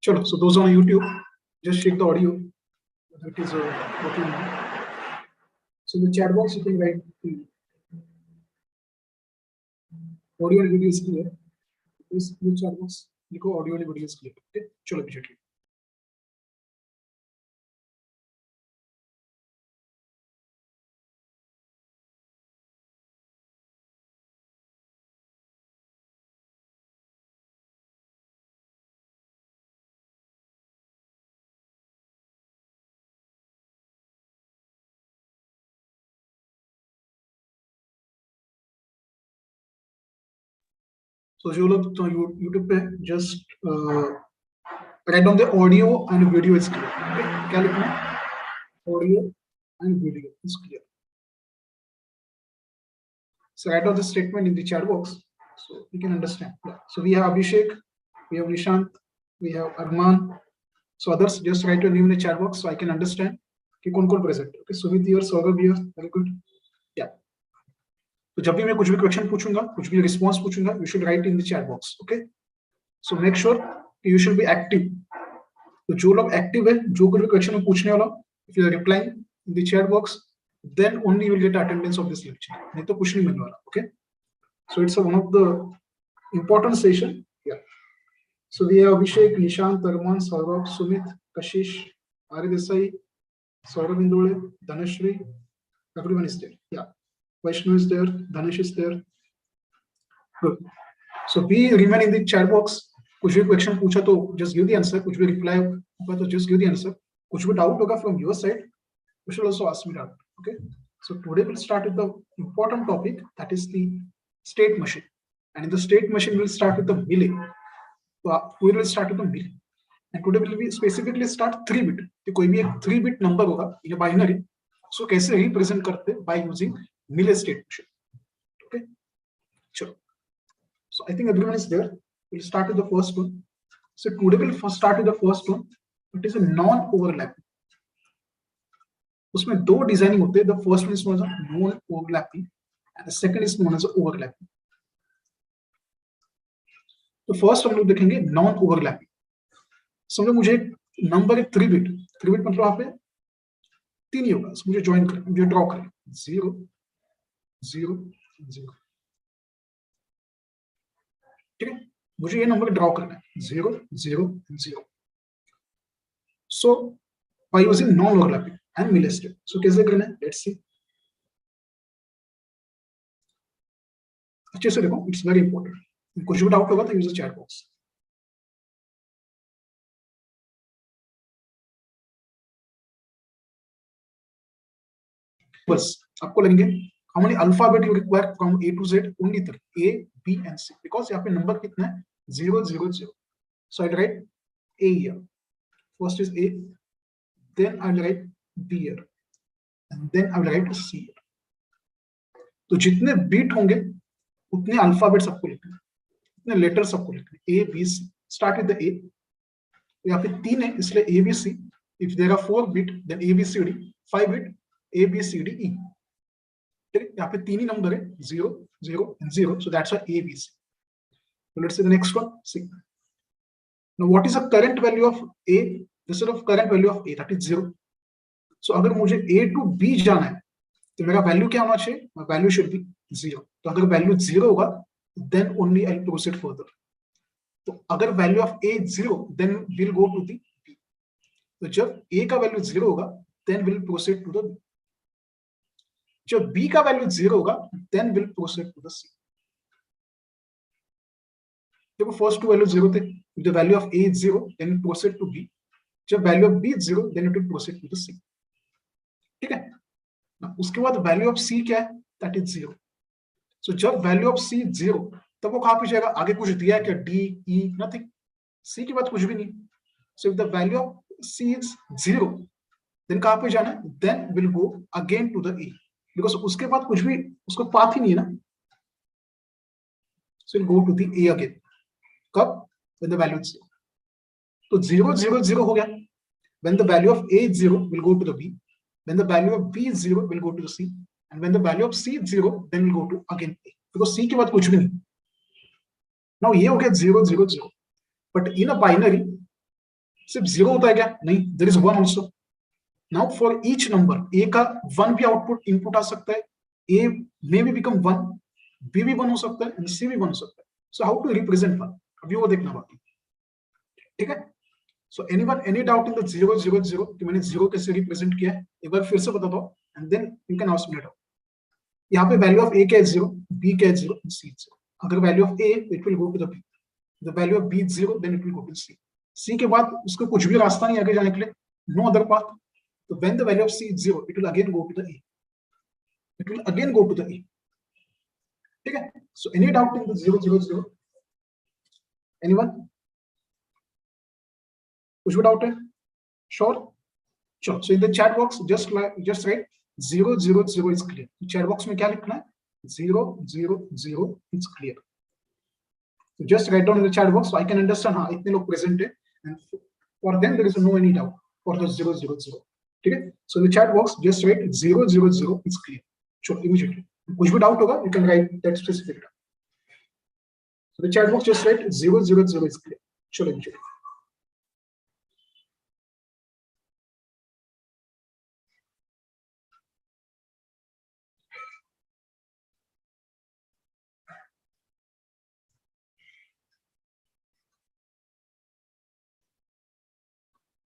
Chalo, so those on YouTube, just check the audio. That is working now. So the chat box you can write the audio and video is clear. This chat box, लिखो audio and video is clear. Okay, चलो पीछे. So जो लोग तो YouTube पे just write down the audio and video is clear. Okay, क्या लिखना है? Audio and video is clear. So write down the statement in the chat box so you can understand. Yeah. So we have Abhishek, we have Nishant, we have Arman. So others just write your name in the chat box so I can understand कि कौन-कौन present. Okay, so with your Saurabh here, very good. Yeah. तो जब भी मैं कुछ भी question पूछूंगा, कुछ भी रिस्पांस पूछूंगा, you should write in the chat box. Okay. So make sure you should be active. तो जो लोग एक्टिव है, जो कुछ भी क्वेश्चन पूछने वाला, if you are replying in the chat box, then only you will get attendance of this lecture. नहीं तो कुछ नहीं मिलने वाला. Okay. So it's one of the important session. Yeah. So we have Abhishek, Nishant, Arman, Saurabh, Sumit, Kashish, Ari Desai, Saurabh Indole, Dhanashri. Everyone is there. Yeah. Vaishnu is there. Dhanesh is there. Good. So we remain in the chat box. कुछ भी question पूछा तो just give the answer. कुछ भी reply होगा तो just give the answer. कुछ भी doubt होगा from your side, you should also ask me that. Okay. So today we'll start with the important topic, that is the state machine. And in the state machine we'll start with the Melay. So we will start with the Melay. And today we'll be specifically start 3-bit. तो कोई भी एक 3-bit number होगा या binary, so कैसे represent करते हैं by using Melay state machine. Okay. Sure. So I think everyone is there. We'll start with the first one. So today we'll first start with the first one. It is a non-overlapping. उसमें दो designing होते हैं. The first one is known as non-overlapping, and the second is known as overlapping. तो first हम लोग देखेंगे non-overlapping. समझो मुझे नंबर है 3-bit. 3-bit मतलब वहां पे 3 ही होगा. मुझे ज्वाइन करना, मुझे ड्रॉ करना 0 0 0. ठीक है, मुझे ये नंबर ड्रॉ करना है 0 0 0. So by using non overlapping and Melay state. सो कैसे करना है, लेट्स सी. अच्छे से देखो, इट्स वेरी इंपॉर्टेंट. कुछ भी डाउट होगा तो यूज द चैट बॉक्स. बस आपको लगेंगे how many alphabet you require from A to Z, only 3, A, B and C, because यहाँ पे नंबर कितना है 0 0 0. So I write A here. First is A, then I will write B here, and then I will write C here. तो जितने beat होंगे उतने alphabet सबको लिखना है, उतने लेटर सबको लिखना है. A, B, C. Start with the A. यहाँ पे 3 है इसलिए A, B, C. If there are 4 bit, then A, B, C, D. 5 bit, A, B, C, D, E. यहाँ पे 3 ही नंबर है 0 0 and 0. So that's why A, B, C. So let's see the next one. C. Now what is the current value of A? Instead of current value of A, that is 0. So अगर मुझे A to B जाना है तो मेरा value क्या होना चाहिए? My value should be 0. तो अगर वैल्यू 0 होगा then only I'll proceed further. तो अगर value of A 0, then we'll go to the B. तो जब A का वैल्यू 0 होगा then we'll proceed to the B. जब B का वैल्यू 0 होगा then we'll proceed to the C. देखो फर्स्ट टू वैल्यू 0 थे. The value of A is 0, then we proceed to B. जब value of B is 0, then it will proceed to the C. ठीक है ना. उसके बाद value of C क्या है? That is 0. So जब वैल्यू ऑफ C 0, तब वो कहां पे जाएगा? आगे कुछ दिया है क्या? D, E, nothing. C के बाद कुछ भी नहीं. So if the value of C is 0, then कहां पे जाना है? Then we'll go again to the A, because उसके बाद कुछ भी उसको पाथ ही नहीं है ना. So we'll go to the A again. कब? When the value is 0. तो 0 0 0 हो गया. When the value of A is 0, we'll go to the B. When the value of B is 0, we'll go to the C. And when the value of C is 0, then we'll go to again A, because C के बाद कुछ भी नहीं. Now ये हो गया 0 0 0. But in a binary, सिर्फ 0 होता है क्या? नहीं, there is 1 also. Now for each number a का 1 भी आउटपुट इनपुट आ सकता है, a मे भी बिकम 1, b भी 1 हो सकता है एंड c भी 1 हो सकता है. सो हाउ टू रिप्रेजेंट 1, अभी वो देखना बाकी. ठीक है. So anyone any doubt in the 0 0 0 कि मैंने 0 कैसे रिप्रेजेंट किया है? एक बार फिर से बता दो and then you can ask me doubt. यहाँ पे वैल्यू ऑफ a क्या है 0, b क्या है 0, c 0. अगर value of a it will go to the b, the value of b 0 then it will go to c. c के बाद उसको कुछ भी रास्ता नहीं आगे जाने के लिए, नो अदर पाथ. तो when the value of c is 0 it will again go to the a, it will again go to the a. ठीक है. So any doubt in the 0 0 0? Anyone? कुछ भी डाउट है? Sure. Sure. So in the chat box just write 0 0 0 is clear. Chat box में क्या लिखना है? 0 0 0 is clear. So just write down in the chat box so I can understand. हाँ इतने लोग present है and for them there is no any doubt for the 0 0 0. ठीक है. So in the chat box just write 0 0 0 is clear. Sure, immediately. कुछ भी doubt होगा you can write that specific. So the chat box just write 0 0 0 is clear. Sure, immediately.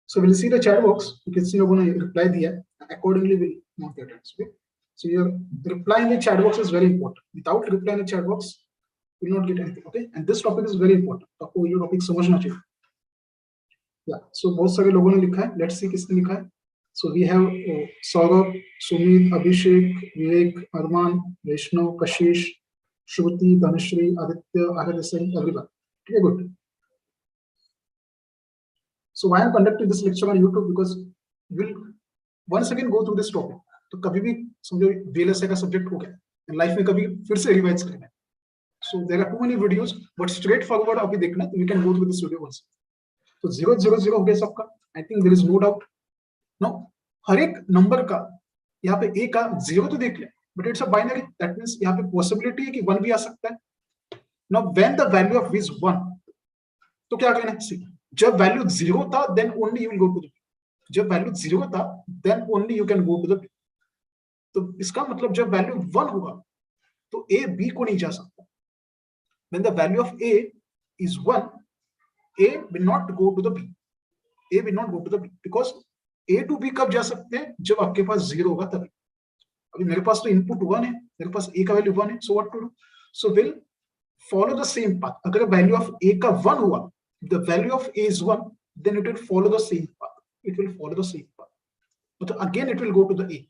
So we'll see the chat box. You can see लोगों ने reply दिया है. Accordingly we'll mark that as okay. So your reply in the chat box is very important. Without reply in the chat box, you will not get anything. Okay. And this topic is very important. आपको ये topic समझना चाहिए. Yeah. So बहुत सारे लोगों ने लिखा है. Let's see किसने लिखा है. So we have Saurabh, Sumit, Abhishek, Vivek, Arman, Vaishnav, Kashish, Shruti, Dhanashri, Aditya, Ahad, everyone. Okay, good. So why I'm conducting this lecture on YouTube? Because we'll once again go through this topic. तो कभी भी समझो VLSI का subject हो गया, life में कभी फिर से रिवाइज करना है. So there are too many videos, but straight forward अभी देखना तो we can go through this video also. तो 0 0 0 हो गया सबका. I think there is no doubt. Now हर एक नंबर का यहाँ पे a का 0 तो देख लिया, but it's a binary. That means यहाँ पे possibility है कि 1 भी आ सकता है. Now when the value of v is 1, तो क्या करना है? जब वैल्यू 0 था then only you will go to the b. जब वैल्यू 0 था then only you can go to the b. तो इसका मतलब जब वैल्यू 1 होगा तो a b को नहीं जा सकता. When the value of a is 1, a will not go to the b. A will not go to the b because a to b कब जा सकते हैं? जब आपके पास 0 होगा तभी. अभी मेरे पास तो इनपुट 1 है, मेरे पास a का वैल्यू 1 है. So what to do? So we'll follow the same path. अगर वैल्यू ऑफ a का 1 हुआ, the value of a is 1, then it will follow the same path. It will follow the same path. But again it will go to the a.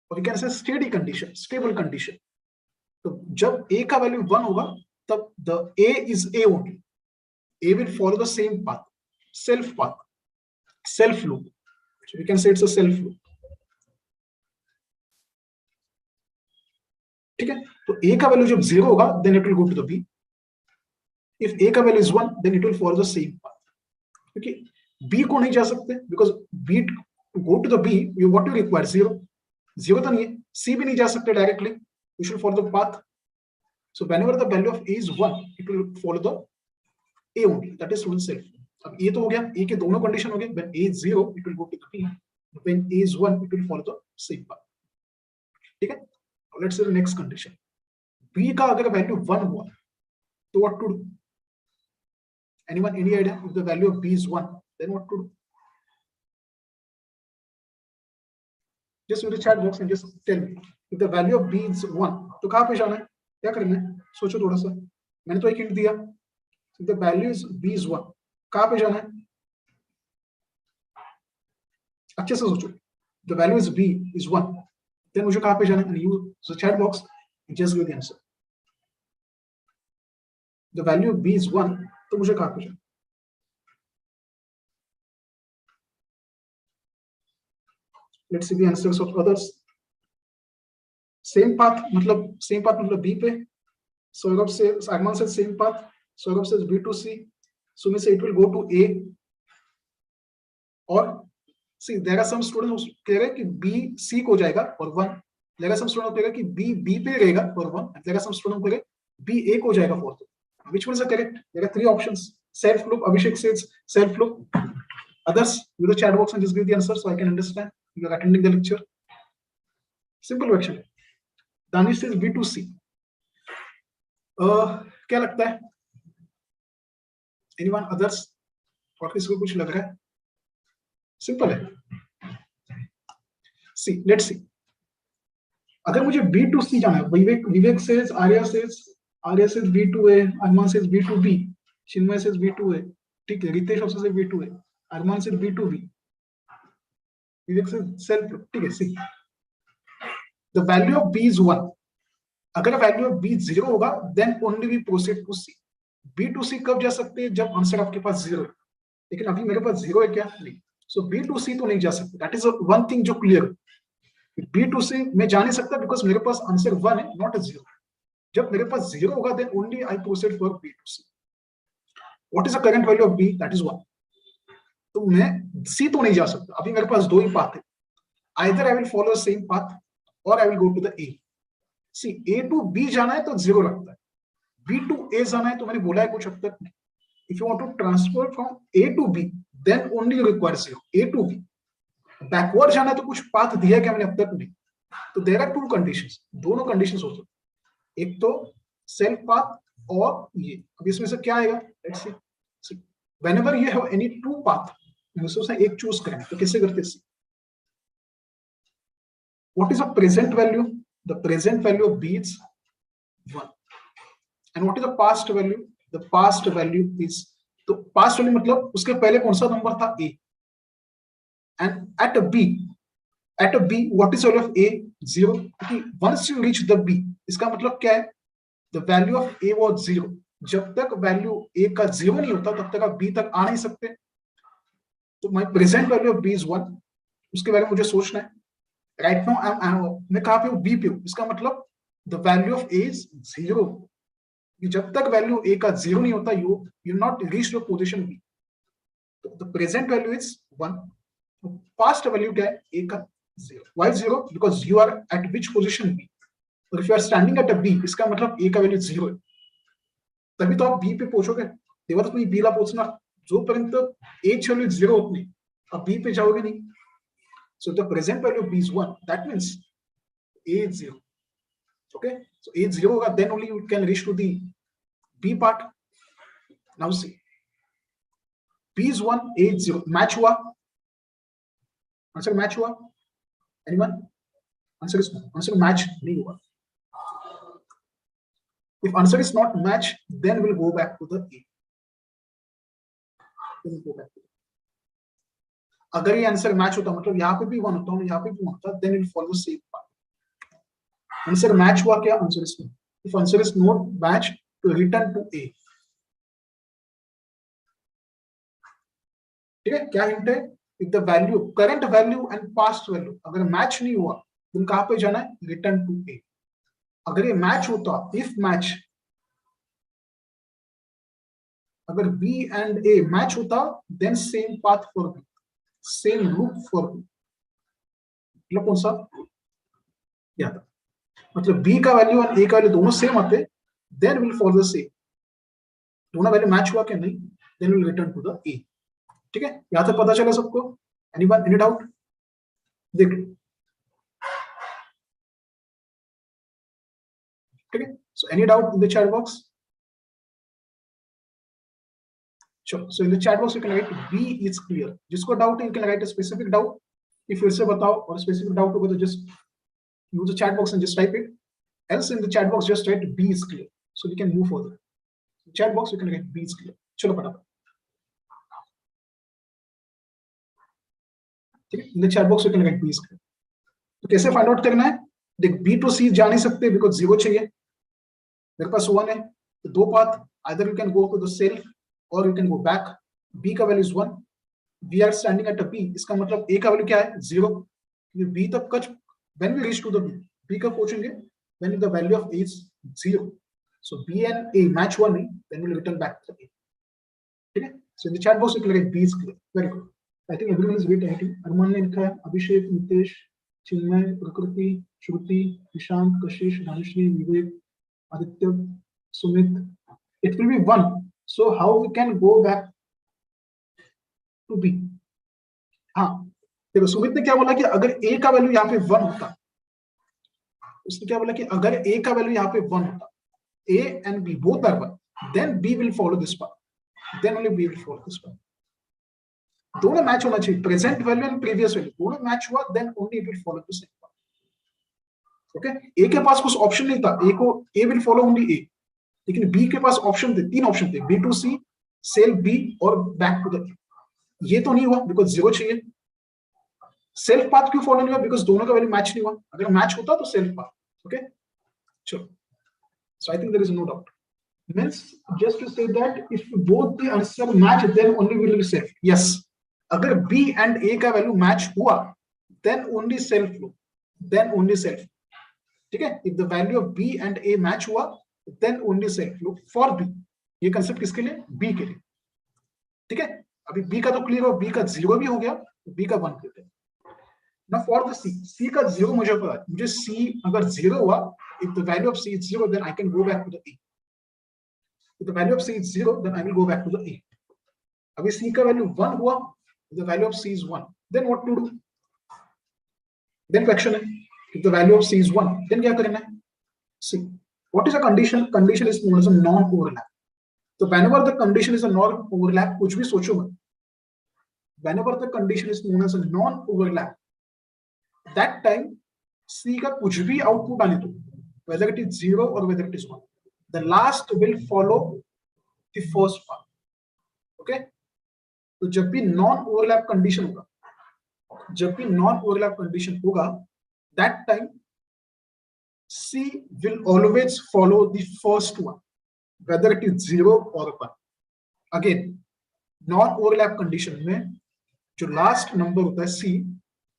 Or you can say steady condition, stable condition. So जब a का value 1 होगा, तब the a is a only. A will follow the same path, self loop. So we can say it's a self loop. ठीक है. तो a का value जब 0 होगा, then it will go to the b. If a का value is 1, then it will follow the same path. क्योंकि b को नहीं जा सकते because b to go to the b, what you require 0. 0 तो नहीं है. c भी नहीं जा सकते directly. You should follow the path. So whenever the value of a is 1, it will follow the a only. That is one self. अब a तो हो गया. a के दोनों condition हो गए. When a is 0, it will go to the b. When a is 1, it will follow the same path. ठीक है. Let's say the next condition. b का अगर value 1 हुआ, तो what to do? Anyone, any idea? If the value of b is 1, then what to do? Just use the chat box and just tell me. If the value of b is 1, तो कहाँ पे जाना है? क्या करना है? सोचो थोड़ा सा. मैंने तो एक हिंट दिया. If the value is b is 1, कहाँ पे जाना है? अच्छे से सोचो. The value is b is 1, then मुझे कहाँ पे जाना है? And use the chat box and just give the answer. The value of b is 1, तो मुझे कहाँ पे जाना? Let's see the answers of others. Same path मतलब b पे. Saurabh says, Arman says same path. Saurabh says b to c. Sumi says it will go to a. और see there are some students who कह रहे हैं कि b c को जाएगा और 1. There are some students who कह रहे हैं कि b पे रहेगा और 1. There are some students who कह रहे हैं b a को जाएगा 4. Which one is correct? There are 3 options. self loop. Abhishek says self loop. Others with the chat box and just give the answer so I can understand you are attending the lecture. Simple actually. Danish says B2C. क्या लगता है? Anyone others? और किसी को कुछ लग रहा है? Simple है. See, let's see. अगर मुझे B2C जाना है, विवेक says, आर्या says B2A, अरमान says B2B, चिन्मय says B2A, ठीक है, रितेश also says B2A, अरमान says B2B, विवेक says self, ठीक है. See, the value of B is 1. अगर value of B 0 होगा, then only we proceed to C. B2C कब जा सकते हैं? जब आंसर आपके पास 0 है, लेकिन अभी मेरे पास 0 है क्या? नहीं. So B2C तो नहीं जा सकते. That is one thing जो clear है. B2C मैं जा नहीं सकता because मेरे पास आंसर 1 है, not a 0. जब मेरे पास 0 होगा, then only I proceed for B2C. What is the current value of B? That is 1. तो मैं C तो नहीं जा सकता. अभी मेरे पास दो ही पाथ है. Either I will follow the same path or I will go to the A. See, A to B जाना है तो 0 लगता है. B to A जाना है तो मैंने बोला है कुछ अब तक नहीं. If you want to transfer from A to B, then only you require 0. A to B. Backward जाना है तो कुछ पाथ दिया है क्या मैंने अब तक नहीं. तो देयर आर टू कंडीशंस. दोनों कंडीशंस हो सकते. एक तो सेल्फ पाथ और ये. अब इसमें से क्या आएगा? Let's see. Whenever you have any two path, उसमें एक चूज करें तो कैसे करते हैं? What is the present value? The present value of B is 1. And what is the past value? The past value is, तो past value मतलब उसके पहले कौन सा नंबर था? A. And at a B, what is the value of A? 0. Once you reach the B, इसका मतलब क्या है? The value of A was 0. जब तक वैल्यू A का 0 नहीं होता तब तक आप B तक आ नहीं सकते. तो my present value of B is 1. उसके बारे में मुझे सोचना है. Right now मैं कहाँ पे हूँ? B पे हूँ. इसका मतलब the value of A is 0. जब तक वैल्यू A का 0 नहीं होता, you not reach the position B. The present value is 1. Past value क्या है? A का 0. Why 0? Because you are at which position B? और if you are standing at a B, इसका मतलब A का वैल्यू 0 है. तभी तो आप B पे पहुंचोगे. तेव्हा तुम्ही B ला पोहोचणार. जोपर्यंत A ची वैल्यू 0 होत नाही, आप B पे जाओगे नहीं. So the present value of B is 1. That means A is 0. Okay? So A is 0 होगा, then only you can reach to the B part. Now see. B is 1, A is 0. Match हुआ? Answer match हुआ? Anyone? Answer is no. Answer match नहीं हुआ. If answer is not match, then we'll go back to the A. Then we'll go back to the A. अगर ये answer match होता, मतलब यहाँ पे भी 1 होता है, यहाँ पे भी 1 होता, then we'll follow same path. Answer match हुआ क्या? Answer is no. If answer is not match, to return to A. ठीक है? क्या हिंट है? If the value, current value and past value अगर मैच नहीं हुआ, then कहाँ पे जाना है? Return to A. अगर ये मैच होता, if match, अगर B and A मैच होता, then same path for B, same loop for B. मतलब कौन सा? क्या था? मतलब B का वैल्यू और A का वैल्यू दोनों सेम आते, then we'll follow the same. दोनों वैल्यू मैच हुआ क्या? नहीं, then we'll return to the A. ठीक है? यहाँ तक पता चला सबको? Anyone, any doubt? देख लो. ठीक है? So any doubt in the chat box? Sure. So in the chat box you can write B is clear. जिसको doubt है you can write a specific doubt. if फिर से बताओ और specific doubt होगा तो just use the chat box and just type it. Else in the chat box just write B is clear. So we can move further. In the chat box you can write B is clear. चलो फटाफट. ठीक है? In the chat box you can write B is clear. तो कैसे find out करना है? देख B to C जा नहीं सकते बिकॉज 0 चाहिए. मेरे पास 1 है तो दो path, either you can go to the self or you can go back. B का value 1. We are standing at a B. इसका मतलब A का वैल्यू क्या है? 0. B तक कच when we reach to the B कब पहुंचेंगे? When the value of A is 0. So B and A match 1 नहीं, then we'll return back to A. ठीक है? So in the chat box you can write B is clear. Very good. I think everyone is great writing. अरमान ने लिखा है, अभिषेक, नितेश, चिन्मय, प्रकृति, श्रुति, निशांत, कशिश, धनुश्री, विवेक, Aditya, Sumit. It will be 1. So how we can go back to B? हाँ देखो, सुमित ने क्या बोला कि अगर A का वैल्यू यहाँ पे 1 होता, उसने क्या बोला कि अगर A का वैल्यू यहाँ पे 1 होता, A and B both are 1, then B will follow this path, then only B will follow this path. दोनों मैच होना चाहिए, present value and previous value दोनों मैच हुआ, then only it will follow the same path. Okay, A के पास कुछ option नहीं था, ए को A will follow only A, लेकिन बी के पास ऑप्शन थे, 3 ऑप्शन थे, B to C, self B और बैक टू द ए। ये तो नहीं हुआ बिकॉज 0 चाहिए। सेल्फ पाथ क्यों फॉलो नहीं हुआ? बिकॉज दोनों का वैल्यू मैच नहीं हुआ, अगर मैच होता तो सेल्फ पाथ। ओके, चलो, so I think there is no doubt. Means just to say that if both the answer match, then only will be self. Yes, अगर B and A का value match हुआ, then only self लो, then only self। ठीक है, if the value of B and A match हुआ, then only self low for B। ये concept किसके लिए? B के लिए। ठीक है, अभी B का तो क्लियर हो, B का 0 भी हो गया, B का 1 लेते हैं। Now for the C, C का 0 मुझे पता है, मुझे C अगर 0 हुआ, if the value of C is 0, then I can go back to the A। If the value of C is 0, then I will go back to the A। अभी C का value 1 हुआ, the value of C is 1, then what to do? Then question है, if the value of C is 1, then क्या करना है? See, what is a condition? Condition is known as a non-overlap। So whenever the condition is a non-overlap, कुछ भी सोचो मत, whenever the condition is known as a non-overlap, that time C का कुछ भी आउटपुट आने दो, whether it is 0 or whether it is 1, the last will follow the first part। Okay, तो जब भी नॉन ओवरलैप कंडीशन होगा, जब भी नॉन ओवरलैप कंडीशन होगा, that time C will always follow the first one, whether it is 0 or 1। Again, non overlap condition में जो last number होता है C,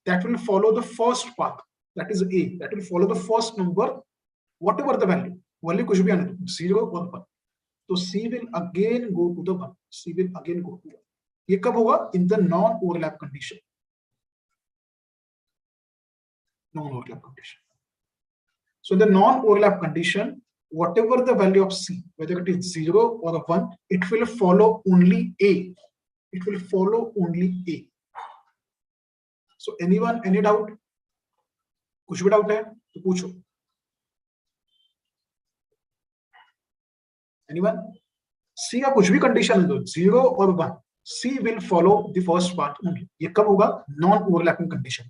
that will follow the first path, that is A, that will follow the first number, whatever the value, value कुछ भी आने दो, 0 or 1, तो C will again go to the 1, C will again go to the 1। ये कब होगा? In the non overlap condition, non overlap condition. So in the non overlap condition, whatever the value of C, whether it is 0 or 1, it will follow only A, it will follow only A। So anyone, any doubt? कुछ भी doubt है तो पूछो। Anyone? C का कुछ भी condition है, 0 और 1, C will follow the first part only। ये कब होगा? non overlapping condition।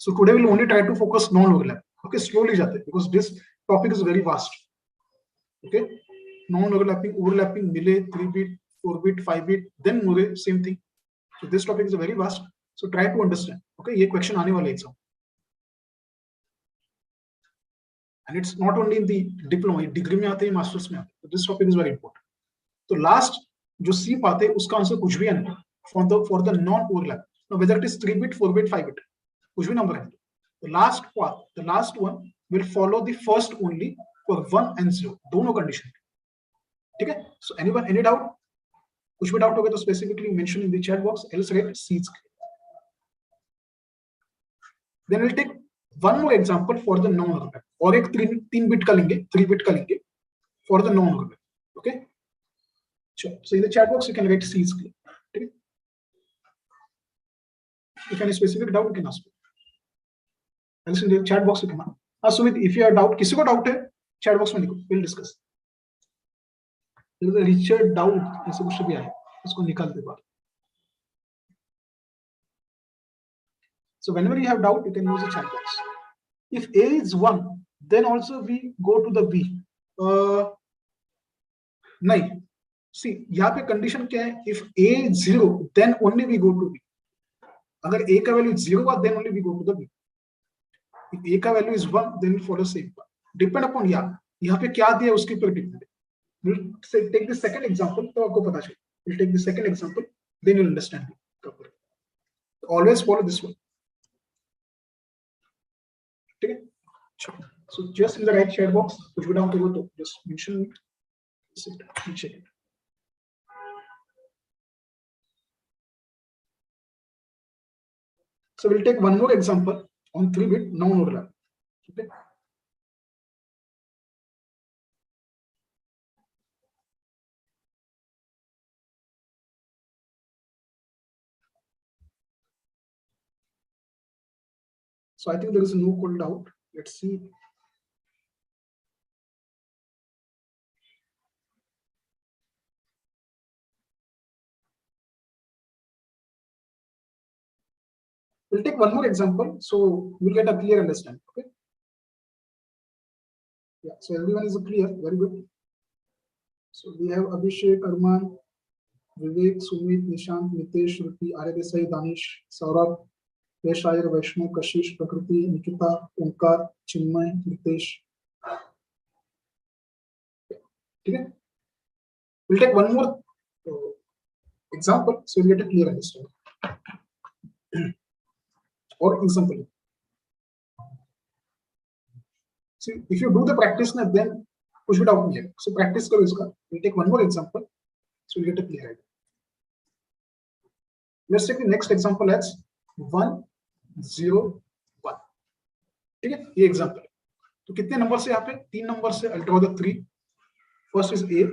So today we'll only try to focus non overlap। Okay, slowly जाते हैं because this topic is very vast। Okay, non overlapping, overlapping, मिले 3 bit, 4 bit, 5 bit, then मुरे same thing। So this topic is very vast, so try to understand। Okay, ये question आने वाले exam, and it's not only in the diploma, degree में आते हैं, masters में आते हैं, so this topic is very important। तो लास्ट जो सी पाते हैं उसका आंसर कुछ भी आने for the non overlap, now whether it is 3 bit, 4 bit, 5 bit, कुछ भी नंबर है, the last path, the last one will follow the first only for 1 and 0, दोनों कंडीशन। ठीक है, so anyone, any doubt? कुछ भी डाउट होगा तो specifically mention in the chat box, else write C's। then we'll take one more example for the non overlap, और एक 3 bit का लेंगे, 3 बिट का लेंगे for the non overlap। okay, so in the chat box you can write C's। ठीक है, if any specific doubt you can ask, else in the chat box you can ask। हाँ Sumit, if you have doubt, किसी को doubt है chat box में लिखो, we'll discuss। Richard doubt ऐसे कुछ भी आया, उसको निकाल दे बाहर। So whenever you have doubt, you can use the chat box। If A is 1, then also we go to the B। नहीं, see यहाँ पे कंडीशन क्या है? If A is 0, then only we go to B। अगर A का value 0 हुआ, then only we go to the B। If A का value is 1, then we follow same path। Depend upon यहाँ पे क्या दिया उसके ऊपर डिपेंड है। We'll take the second example, तो आपको पता चले। We'll take the second example, then you'll understand properly। Always follow this one। ठीक है, so just in the right chat box, कुछ भी डाउट हो तो just mention it। So we'll take one more example on 3 bit non overlap। Okay, So I think there is no cold out. Let's see. We'll take one more example, so we'll get a clear understanding. Okay. Yeah. So everyone is clear. Very good. So we have Abhishek, Arman, Vivek, Sumit, Nishant, Nitesh, Shruti, Aryadesai, Danish, Saurabh, Yash, Ayer, Vaishnu, Kashish, Prakriti, Nikita, Omkar, Chinmay, Nitesh. Okay. We'll take one more example, so we'll get a clear understanding. Or example. See, if you do the practice now, then push it out here. So practice karo iska. We'll take one more example, so we'll get a clear idea. Let's take the next example as 1, 0, 1. ठीक है, ये example है. तो कितने number से यहाँ पे? 3 number से. I'll draw the 3. First is A,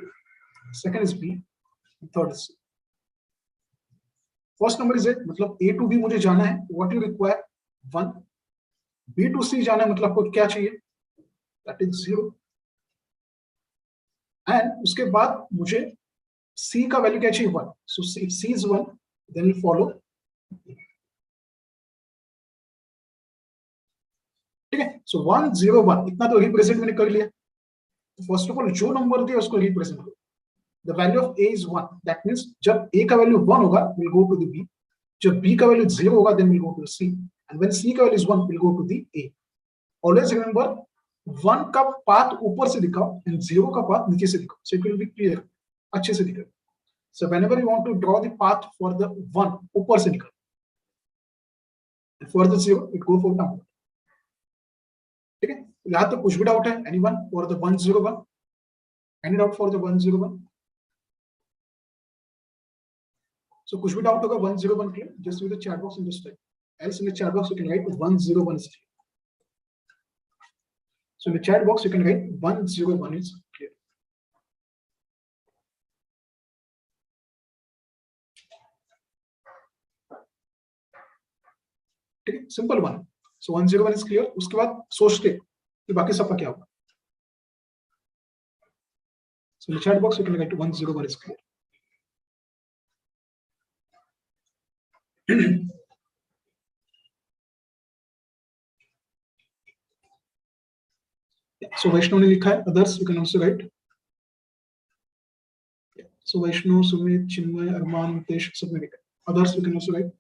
second is B, third is C. First number is A, मतलब A to B मुझे जाना है. What you require? 1. B to C जाना है, मतलब आपको क्या चाहिए? That is 0. And उसके बाद मुझे C का वैल्यू क्या चाहिए? 1. So if C is 1, then we'll follow. ठीक है. So 1, 0, 1 इतना तो रिप्रेजेंट मैंने कर लिया. फर्स्ट ऑफ ऑल जो नंबर दिया उसको रिप्रेजेंट करो. The value of A is 1. That means जब A का वैल्यू 1 होगा, we'll go to the B. जब B का वैल्यू 0 होगा, then we'll go to the C. And when C का value is 1, we'll go to the A. Always remember, 1 का path ऊपर से दिखाओ and 0 का पाथ नीचे से दिखाओ. So it will be clear. अच्छे से दिखाओ. So whenever you want to draw the path for the 1, ऊपर से निकालो. And for the 0, it go for downward. ठीक है. यहाँ तो कुछ भी डाउट है? Anyone for the 1, 0, 1? Any doubt for the 1, 0, 1? So कुछ भी डाउट होगा 1, 0, 1 clear? Just use the chat box and just type. Else in the chat box you can write 1, 0, 1 is clear. So in the chat box you can write 1, 0, 1 is clear. ठीक है, simple one. So 1, 0, 1 is clear. उसके बाद सोचते कि बाकी सबका क्या होगा. So in the chat box you can write 1, 0, 1 is clear. So Vaishnav ने लिखा है. Others you can also write. So Vaishnav, Sumit, Chinmay, Arman, Nitesh सब ने लिखा. Others you can also write.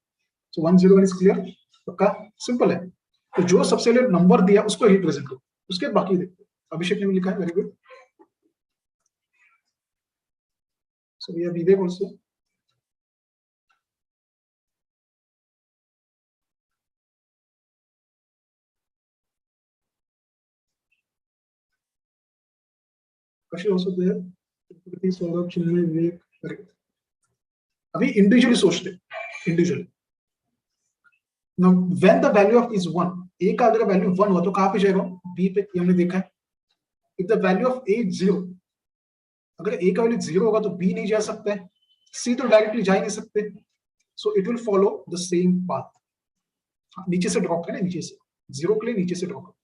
So 1, 0, 1 is clear. पक्का? सिंपल है. तो जो सबसे पहले नंबर दिया उसको रिप्रेजेंट करो, उसके बाकी देखते. अभिषेक ने भी लिखा है. Very good. So we have Vivek also. Kashish also there. Prakriti, Saurabh, Chinmay, Vivek. Very good. अभी इंडिविजुअली सोचते. Individually. Now, when the value of is 1, A का अगर वैल्यू 1 हुआ तो कहां पे जाएगा? B पे. ये हमने देखा है. If the value of A is 0, अगर A का वैल्यू 0 होगा तो B नहीं जा सकता है. C तो डायरेक्टली जा ही नहीं सकते. So it will follow the same path. नीचे से ड्रॉप करें, नीचे से 0 के लिए नीचे से ड्रॉप करें.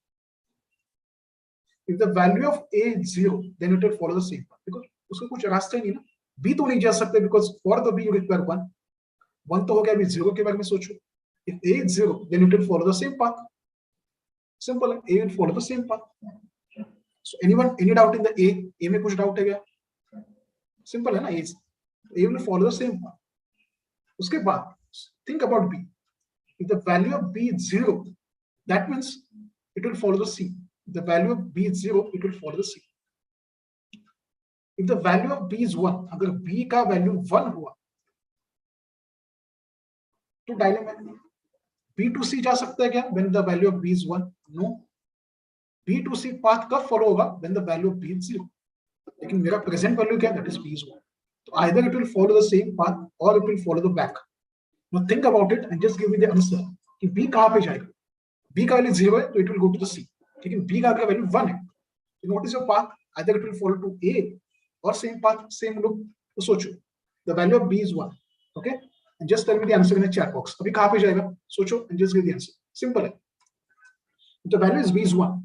If the value of A is 0, then it will follow the same path. Because उसको कुछ रास्ता ही नहीं ना. B तो नहीं जा सकते because for the B you require 1. 1 तो हो गया. अभी 0 के बारे में सोचो. If A is 0, then it will follow the same path. Simple. A will follow the same path. So anyone, any doubt in the A? A में कुछ doubt है क्या? Simple है ना. A will follow the same path. उसके बाद think about B. If the value of B is 0, that means it will follow the C. If the value of B is 0, it will follow the C. If the value of B is 1, अगर B का value 1 हुआ तो dilemma है. B to C जा सकता है क्या? When the value of B is 1? No. B to C path कब follow होगा? When the value of B is 0. लेकिन मेरा present value क्या है? That is B is 1. So either it will follow the same path or it will follow the back. Now think about it and just give me the answer. कि B कहाँ पे जाएगा? B का value 0 है तो it will go to the C. लेकिन B का अगर value 1 है, so what is your path? Either it will follow to A or same path, same loop. तो सोचो. The value of B is 1. Okay? And just tell me the answer in the chat box. अभी कहाँ पे जाएगा? सोचो and just give the answer. Simple है. The value is b is 1,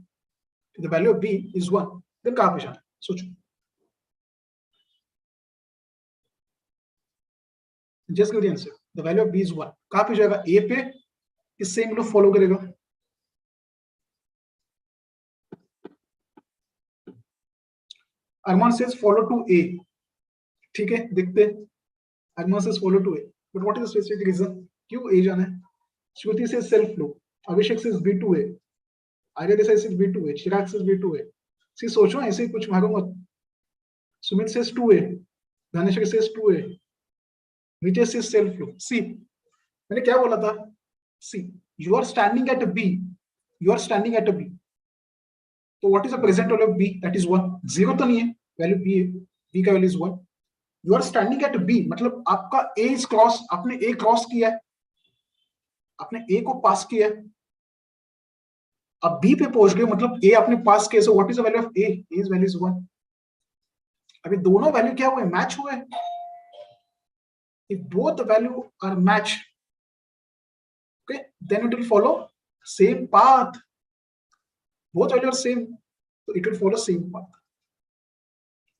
the value of b is 1, then कहां पे जाना है सोचो, just give the answer, the value of b is 1, कहां पे जाएगा, a पे, किस सेम लो फॉलो करेगा, Arman says follow to a, ठीक है देखते हैं, Arman says follow to a, but what is the specific reason क्यों a जाना है, श्रुति से सेल्फ लो, अभिषेक से b to a, आर्य देसाई से b to a, चिराग से b to a, सी सोचो ऐसे ही कुछ मारो मत, सुमित से 2a, धनेश्वर से 2a, नीचे से सेल्फ लो, सी मैंने क्या बोला था, see you are standing at b, you are standing at b, तो what is the present value of b, that is 1, zero तो नहीं है, वैल्यू b है, b का value is 1, you are standing at b मतलब आपका a इज cross, आपने a क्रॉस किया है, आपने a को पास किया है, अब b पे पहुंच गए मतलब a आपने पास किया, सो what is the value of a, is value is 1, अभी दोनों वैल्यू क्या हुए, मैच हुए, if both the value are match, okay, then it will follow same path, both value are same, so it will follow same path,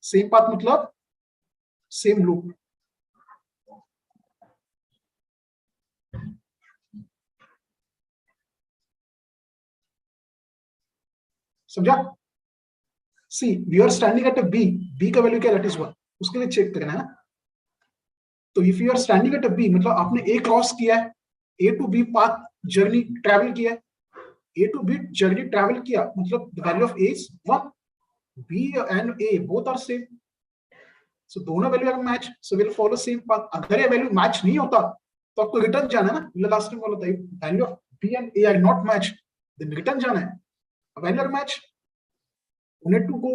same path मतलब same loop, समझा, see we are standing at a b, b का value क्या, that is 1, उसके लिए check करना है ना, तो if you are standing at a B मतलब आपने ए क्रॉस किया है, A to B path journey travel किया है, A to B journey travel किया मतलब the value of A is 1, B and A both are same, so दोनों value are match, so will follow same path, अगर ये value match नहीं होता तो आपको रिटर्न जाना है ना, लास्ट टाइम बोला था value of B and A are not match, then return जाना है, value are match, we need to go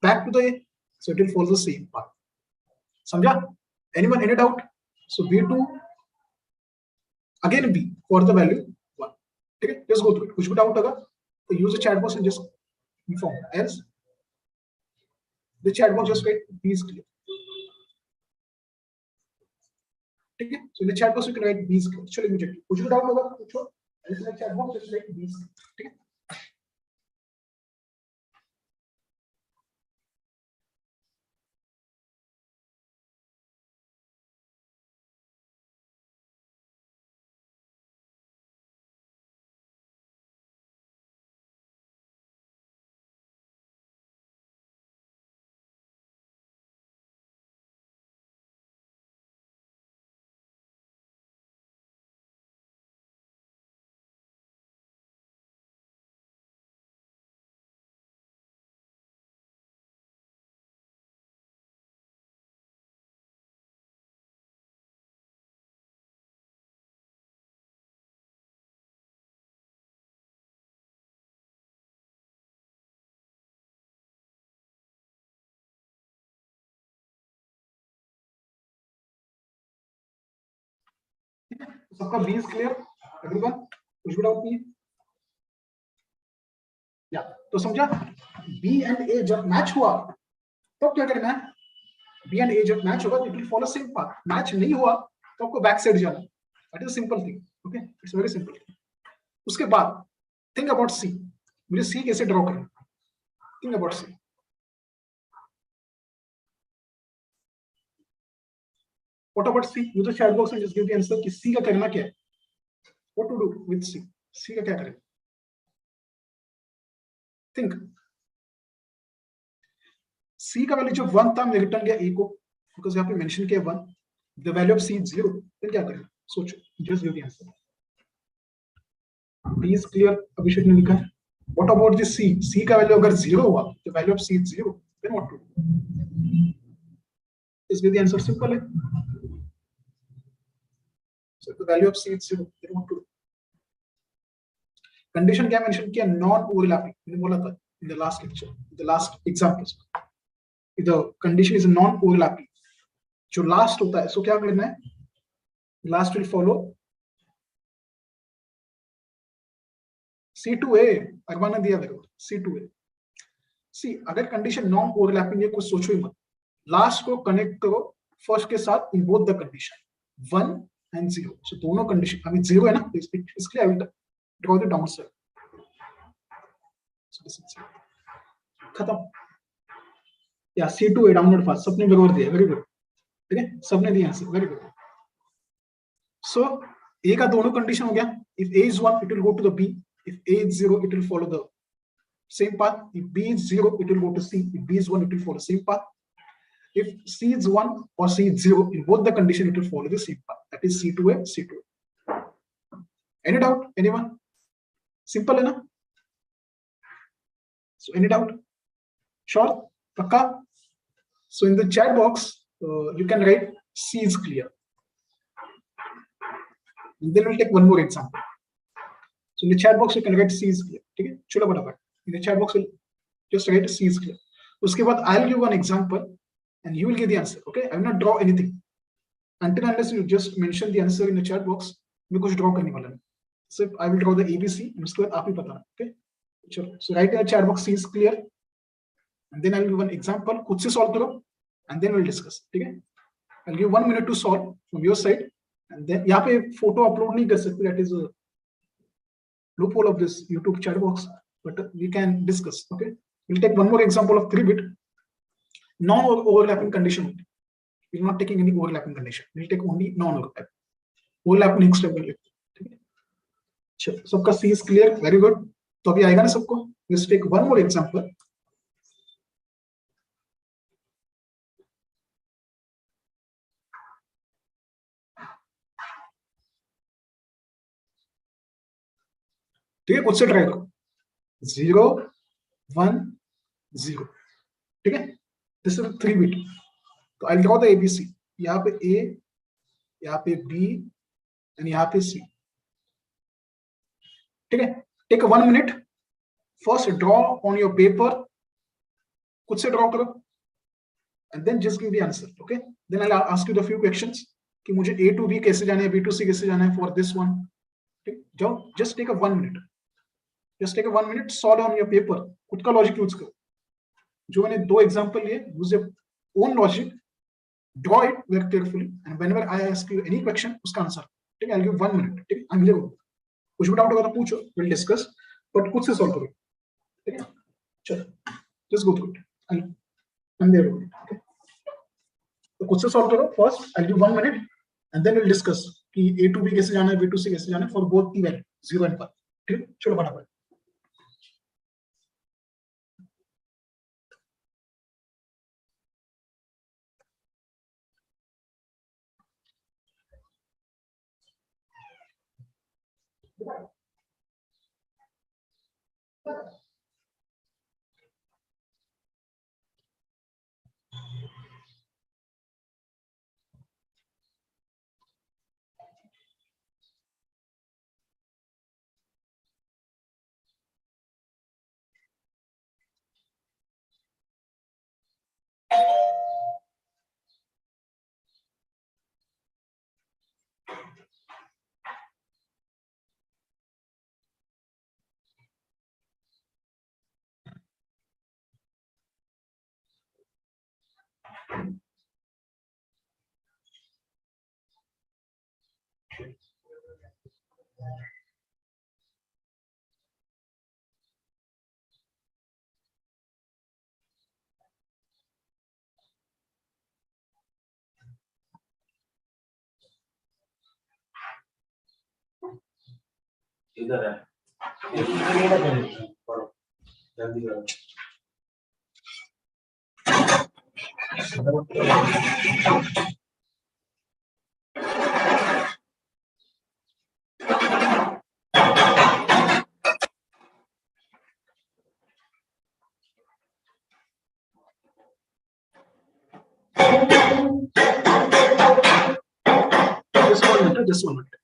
back to the a, so it will follow the same path, समझा, anyone any doubt, so b2 again b for the value 1, ठीक है, just go through it, कुछ भी doubt होगा तो use the chat box and just inform, else the chat box just write b is clear, ठीक है, so in the chat box you can write b is clear, चलो immediately कुछ भी doubt होगा तो पूछो, else in the chat box just write b is clear, ठीक है, सबका b is clear everyone, कुछ भी डाउट नहीं है, या तो समझा, b एंड a जब मैच हुआ तो क्या करना है, b एंड a जब मैच होगा तो it will follow same path, match नहीं हुआ तो आपको बैक साइड जाना, that is simple thing, okay, it's very simple, उसके बाद थिंक अबाउट c, मुझे c कैसे ड्रॉ करना, think about c, what about c, use the chat box and just give the answer कि c का करना क्या है, what to do with c, c का क्या करें, थिंक, c का वैल्यू जब 1 था मैं रिटर्न गया a को, बिकॉज़ यहां पे मेंशन किया 1, the value of c is 0, then क्या करें, सोचो, just give the answer, b is clear, Abhishek ने लिखा है, what about this c, c का वैल्यू अगर 0 हुआ तो value of c is 0, then what to do, is the answer simple है, so the value of c is 0, then what to do, condition क्या mention किया, नॉन ओवरलैपिंग, मैंने बोला था in the last lecture, the last examples, the condition is non overlapping, जो last होता है सो क्या करना है, लास्ट विल फॉलो c2a, अरमान ने दिया देखो c2a, सी अगर कंडीशन नॉन ओवरलैपिंग है कुछ सोचो ही मत, लास्ट को कनेक्ट करो फर्स्ट के साथ in both the condition 1 and 0, so दोनों कंडीशन, I mean 0 है ना, इसलिए I will draw the downside, So this is खत्म या C2 है डाउनलोड फास्ट सबने बराबर दिया वेरी गुड ठीक है सबने दिया answer very good so A का दोनों कंडीशन हो गया if A is 1 it will go to the B if A is 0 it will follow the same path if B is 0 it will go to C if B is 1 it will follow same path if C is 1 or C is 0 in both the condition it will follow the same path that is C2 है C2 any doubt anyone simple है ना so any doubt sure pakka so in the chat box you can write C is clear and then we'll take one more example so in the chat box you can write C is clear ठीक है चलो फटाफट in the chat box will just write C is clear उसके बाद I'll give one example and you will get the answer okay I will not draw anything until unless you just mention the answer in the chat box मैं कुछ draw करने वाला नहीं so I will draw the ABC and उसके बाद आप ही बताना okay चलो so write in the chat box C is clear and then I will give one example खुद से solve करो and then we'll discuss ठीक है I'll give 1 minute to solve from your side and then यहाँ पे photo upload नहीं कर सकते that is a loophole of this YouTube chat box but we can discuss okay we'll take one more example of 3-bit non-overlapping condition only we're not taking any overlapping condition we'll take only non-overlapping overlap next step ठीक है चलो सबका C is clear very good तो अभी आएगा ना सबको let's take one more example ठीक है खुद से ट्राई करो 0 1 0 ठीक है दिस इज 3-bit तो आई ड्रॉ द एबीसी यहाँ पे ए यहाँ पे बी एंड यहाँ पे सी ठीक है take 1 minute first draw on your paper खुद से ड्रॉ करो and then just give the answer okay then I ask you the few questions कि मुझे ए टू बी कैसे जाना है बी टू सी कैसे जाना है फॉर दिस वन ठीक जाओ just take a 1 minute just take a 1 minute solve on your paper खुद का लॉजिक यूज करो जो मैंने दो एग्जांपल लिए use your own logic draw it very carefully and whenever I ask you any question उसका आंसर ठीक है I'll give 1 minute ठीक है अगले को कुछ भी डाउट होगा तो पूछो we'll discuss but खुद से सॉल्व करो ठीक है चलो just go through it I'm there okay तो खुद से सॉल्व करो first I'll give 1 minute and then we'll discuss कि A to B कैसे जाना है B to C कैसे जाना है for both the value 0 and 1 ठीक है चलो फटाफट इधर है जल्दी करो this one minute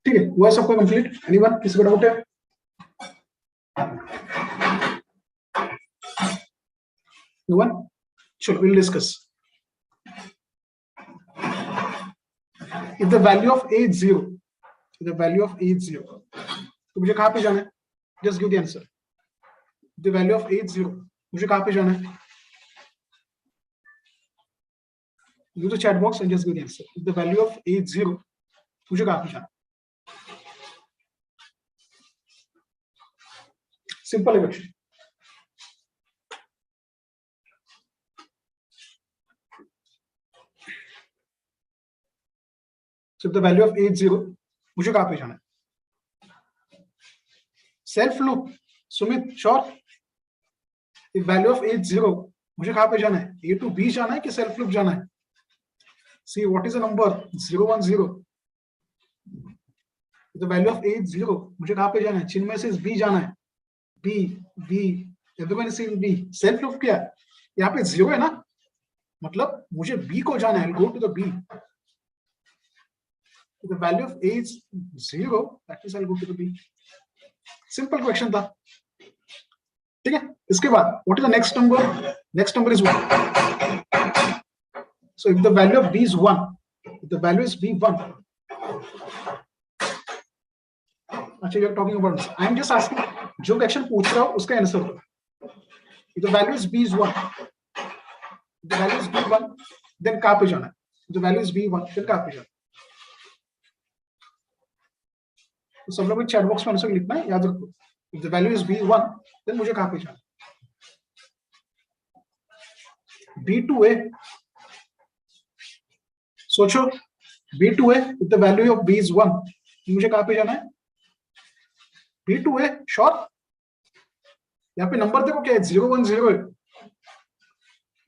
ठीक है, हुआ सबका कंप्लीट? एनीवन, किसी को डाउट है? No one? चलो will discuss. If the value of a is 0, if the value of a is 0, तो मुझे कहाँ पे जाना है? Just give the answer. If the value of a is 0, मुझे कहाँ पे जाना है? Use the chat box and just give the answer. If the value of a is 0, मुझे कहाँ पे जाना है? Simple equation. So if the value of a is 0, मुझे कहाँ पे जाना है? Self loop. Sumit, sure? If value of a is 0, मुझे कहाँ पे जाना है? A to B जाना है कि self loop जाना है? See what is the number? 0 1 0. If the value of a is 0, मुझे कहाँ पे जाना है? चिन्ह में से B जाना है. B, B. Everyone is saying B. Self loop क्या है? यहाँ पे 0 है ना? मतलब मुझे B को जाना है. I'll go to the B. If the value of a is 0, that means I'll go to the B. Simple question था. ठीक है, इसके बाद what is the next number? Next number is 1. So if the value of b is 1, if the value is b1, अच्छा, you are talking about this. I am just asking, जो question पूछ रहा हूँ उसका आंसर दो. If the value is b is 1, if the value is b1, then कहाँ पे जाना है? If the value is b1, then कहाँ पे जाना है? तो सब लोग चैट बॉक्स में आंसर लिखना है, याद रखो. If the value is b1, then मुझे कहाँ पे जाना है? b2 है. सोचो, b2 है. If the value of b is 1, मुझे कहाँ पे जाना है? b2 है. श्योर? यहाँ पे नंबर देखो क्या है? 0 1 0 है.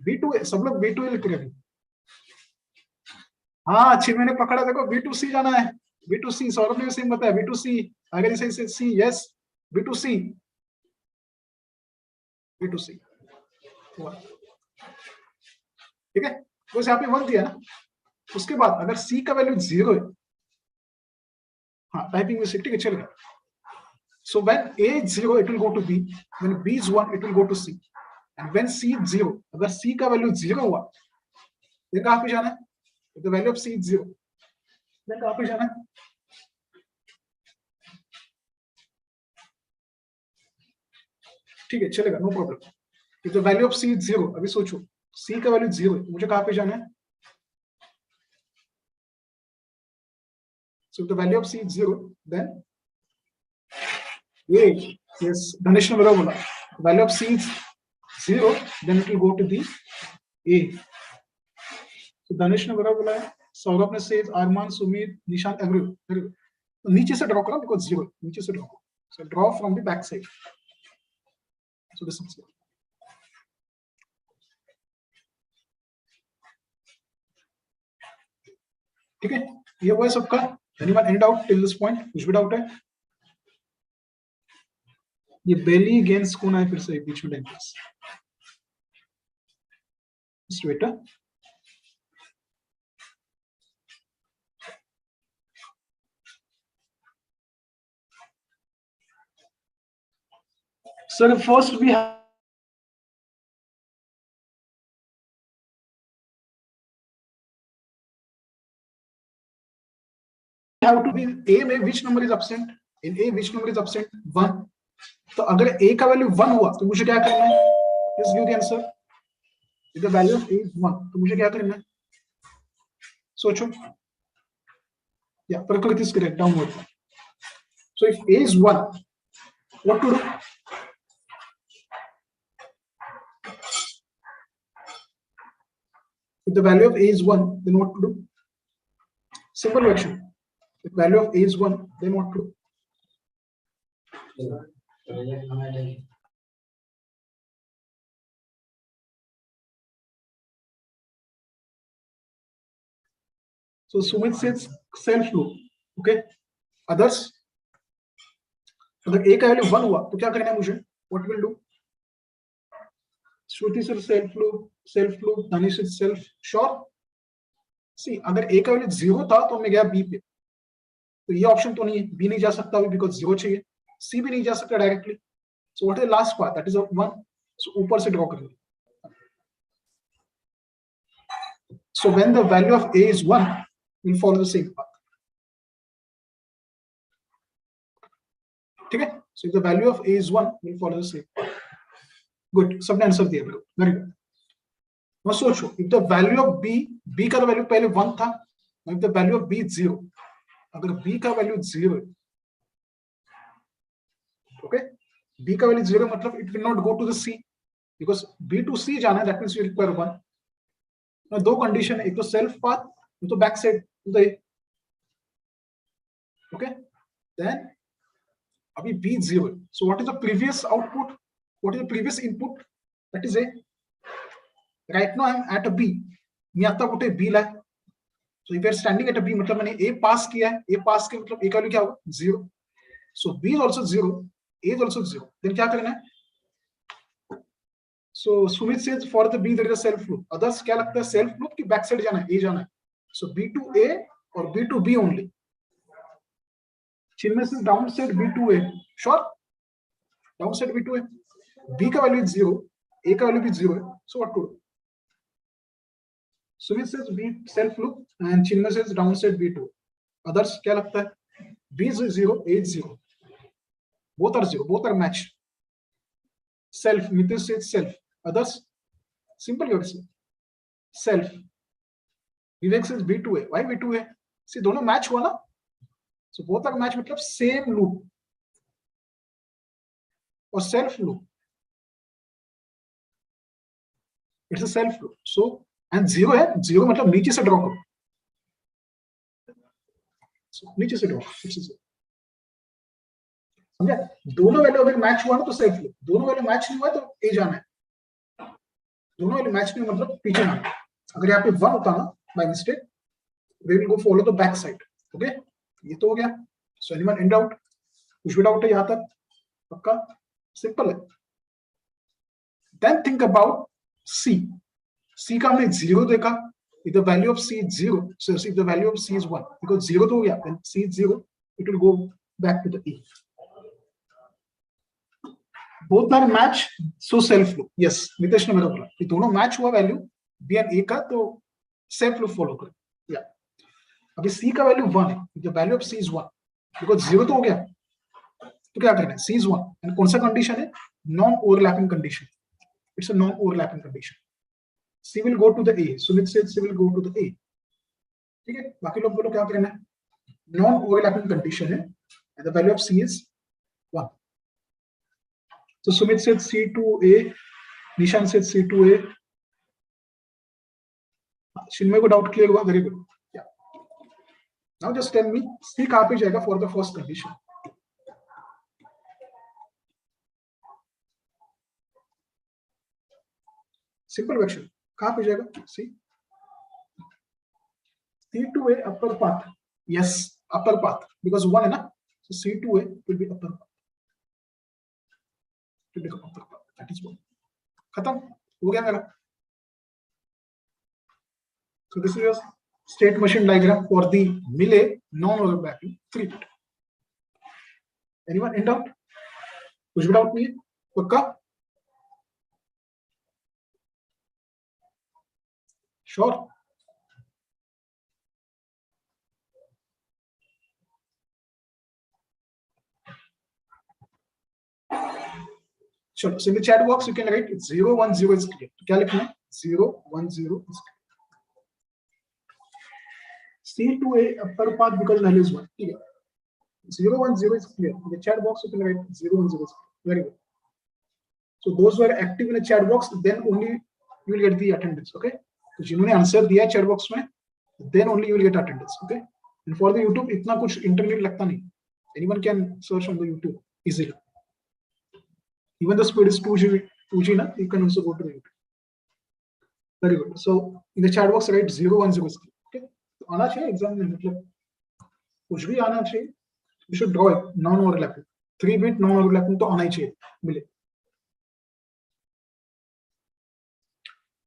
b2 है. सब लोग b2 लिख रहे हैं. हाँ, अच्छी मैंने पकड़ा. देखो b2c जाना है. b2c. सौरभ ने सेम बताया. b2c. अगर इसे सी. Yes, b2c. b2c. ठीक है, तो यहाँ पे 1 दिया ना. उसके बाद अगर c का वैल्यू 0 है, हाँ टाइपिंग मिस्टेक, ठीक है, चलेगा. So when a is 0, it will go to b. When b is 1, it will go to c. And when c is 0, अगर c का वैल्यू 0 हुआ, then कहाँ पे जाना है? If the value of c is 0, then कहाँ पे जाना है? ठीक है, चलेगा, no problem. If the value of c is 0, अभी सोचो, c का वैल्यू 0 है, मुझे कहाँ पे जाना है? So if the value of c is 0, then a, yes, Dhanesh ने बराबर बोला. Value of c is 0, then it will go to the a. So Dhanesh ने बराबर बोला है. सौरभ ने says, Arman, Sumit, Nishant, everyone. तो नीचे से ड्रॉ करो because 0, नीचे से ड्रॉ करो. So draw from the back side. So this is 0. ठीक है, ये हुआ है सबका. Anyone any doubt till this point? कुछ भी डाउट है? ये बेली गेंस कौन है? फिर से बीच में टाइम पास. बेटा sir, first we have to be a में which number is absent? In a which number is absent? 1. तो अगर a का वैल्यू 1 हुआ तो मुझे क्या करना है? Just give the answer. If the value of a is 1, तो मुझे क्या करना है? सोचो. Yeah, Prakriti is correct. Downward. So if a is 1, what to do? If the value of a is 1, then what to do? Simple action. If value of a is 1, then what to do? So Sumit says self loop. Okay. Others? अगर a का value 1 हुआ तो क्या करना है मुझे? What will do? Shruti sir self loop, Danish is self. Sure. See, अगर a का वैल्यू 0 था तो मैं गया b पे. तो ये ऑप्शन तो नहीं है, बी नहीं जा सकता अभी बिकॉज 0 चाहिए, सी भी नहीं जा सकता directly. So what is last part, that is 1. सो ऊपर से ड्रॉ करेंगे. So when the value of a is 1, we'll follow the same path. ठीक है? So if the value of a is 1, we'll follow the same path. Good. सबने answer दिया बिल्कुल. Very good. Now सोचो, if the value of b का value पहले 1 था, if the value of b is 0, अगर b का वैल्यू 0 है, okay, b का वैल्यू 0 मतलब it will not go to the c because b to c जाना है, that means you require 1. दो कंडीशन है, एक तो सेल्फ पाथ, एक तो back side to the A. Okay, then अभी b 0. So what is the previous output, what is the previous input, that is a. Right now I am at a b. मी आता कुठे b ला. So if I am standing at a b मतलब मैंने a पास किया है, a पास के मतलब a का वैल्यू क्या होगा 0. So b is also 0, a is also 0. Then क्या करना है? So Sumit says for the B there is a self loop. Others क्या लगता है self loop की back side जाना है, A जाना है. So B to A or B to B only. Chinmay says downside B to A. Sure. Downside B to A. B का value is 0, A का value भी 0 है. So what to do? Sumit says B self loop and Chinmay says downside B to A. Others क्या लगता है? B is 0, A is 0. Both are 0. Both are matched. Self. Mitesh says self. Others simple question. Self. Vivek says B to A. Why B to A? See दोनों match हुआ ना. So both are match मतलब same loop और self loop. It's a self loop. So and 0 है, 0 मतलब नीचे से ड्रॉ करो. So नीचे से ड्रॉ. समझा? दोनों वैल्यू अगर मैच हुआ ना तो सेल्फ लूप. दोनों वैल्यू मैच नहीं हुआ तो ए जाना है. दोनों वैल्यू मैच नहीं मतलब पीछे आना है. अगर यहाँ पे 1 होता ना by mistake, we will go follow the back side. Okay, ये तो हो गया. So anyone in doubt? कुछ भी डाउट है यहाँ तक? पक्का सिंपल है. Then think about C. C का हमने 0 देखा. if the value of c is 0, so if the value of c is 1, because 0 तो हो गया, then c is 0, it will go back to the e. Both are match, so self loop. Yes, Nitesh ने मेरा बोला कि दोनों match हुआ value b and a का, तो सेल्फ लूप फॉलो करें. या अभी c का वैल्यू 1 है, the value of c is 1, because 0 तो हो गया, तो क्या करना है? c is 1 and कौन सा कंडीशन है? Non overlapping condition. It's a non overlapping condition. c will go to the a. Sumit said c will go to the a. ठीक है, बाकी लोग बोलो क्या करना है? नॉन ओवरलैपिंग कंडीशन है and the value of c is 1. So Sumit said C to A, Nishan said C to A. Shinmay को doubt clear हुआ? Very good. Yeah. Now just tell me C कहाँ पे जाएगा for the first condition? Simple question. कहाँ पे जाएगा C? C to A upper path. Yes, upper path because 1 है ना. So C to A will be upper path. That is one. खत्म हो गया मेरा. So this is your state machine diagram for the Melay non-overlapping 3-bit. Anyone in doubt? कुछ भी doubt नहीं है? पक्का? Sure. चलो, so in the chat box you can write 0 1 0 is clear. तो क्या लिखना है? 0 1 0 is clear. C to A upper path because value is 1. ठीक है. 0 1 0 is clear. In the chat box you can write 0 1 0 is clear. Very good. So those who are active in the chat box, then only you will get the attendance. Okay. तो जिन्होंने answer दिया chat box में, then only you will get attendance. Okay. And for the YouTube इतना कुछ internet लगता नहीं. Anyone can search on the YouTube easily. Even the speed is 2G na, you can also go to the YouTube. Very good. So in the chat box write 0 1 0 is clear. Okay. तो आना चाहिए exam में, मतलब कुछ भी आना चाहिए. You should draw it non overlapping. 3-bit non overlapping तो आना ही चाहिए मिले.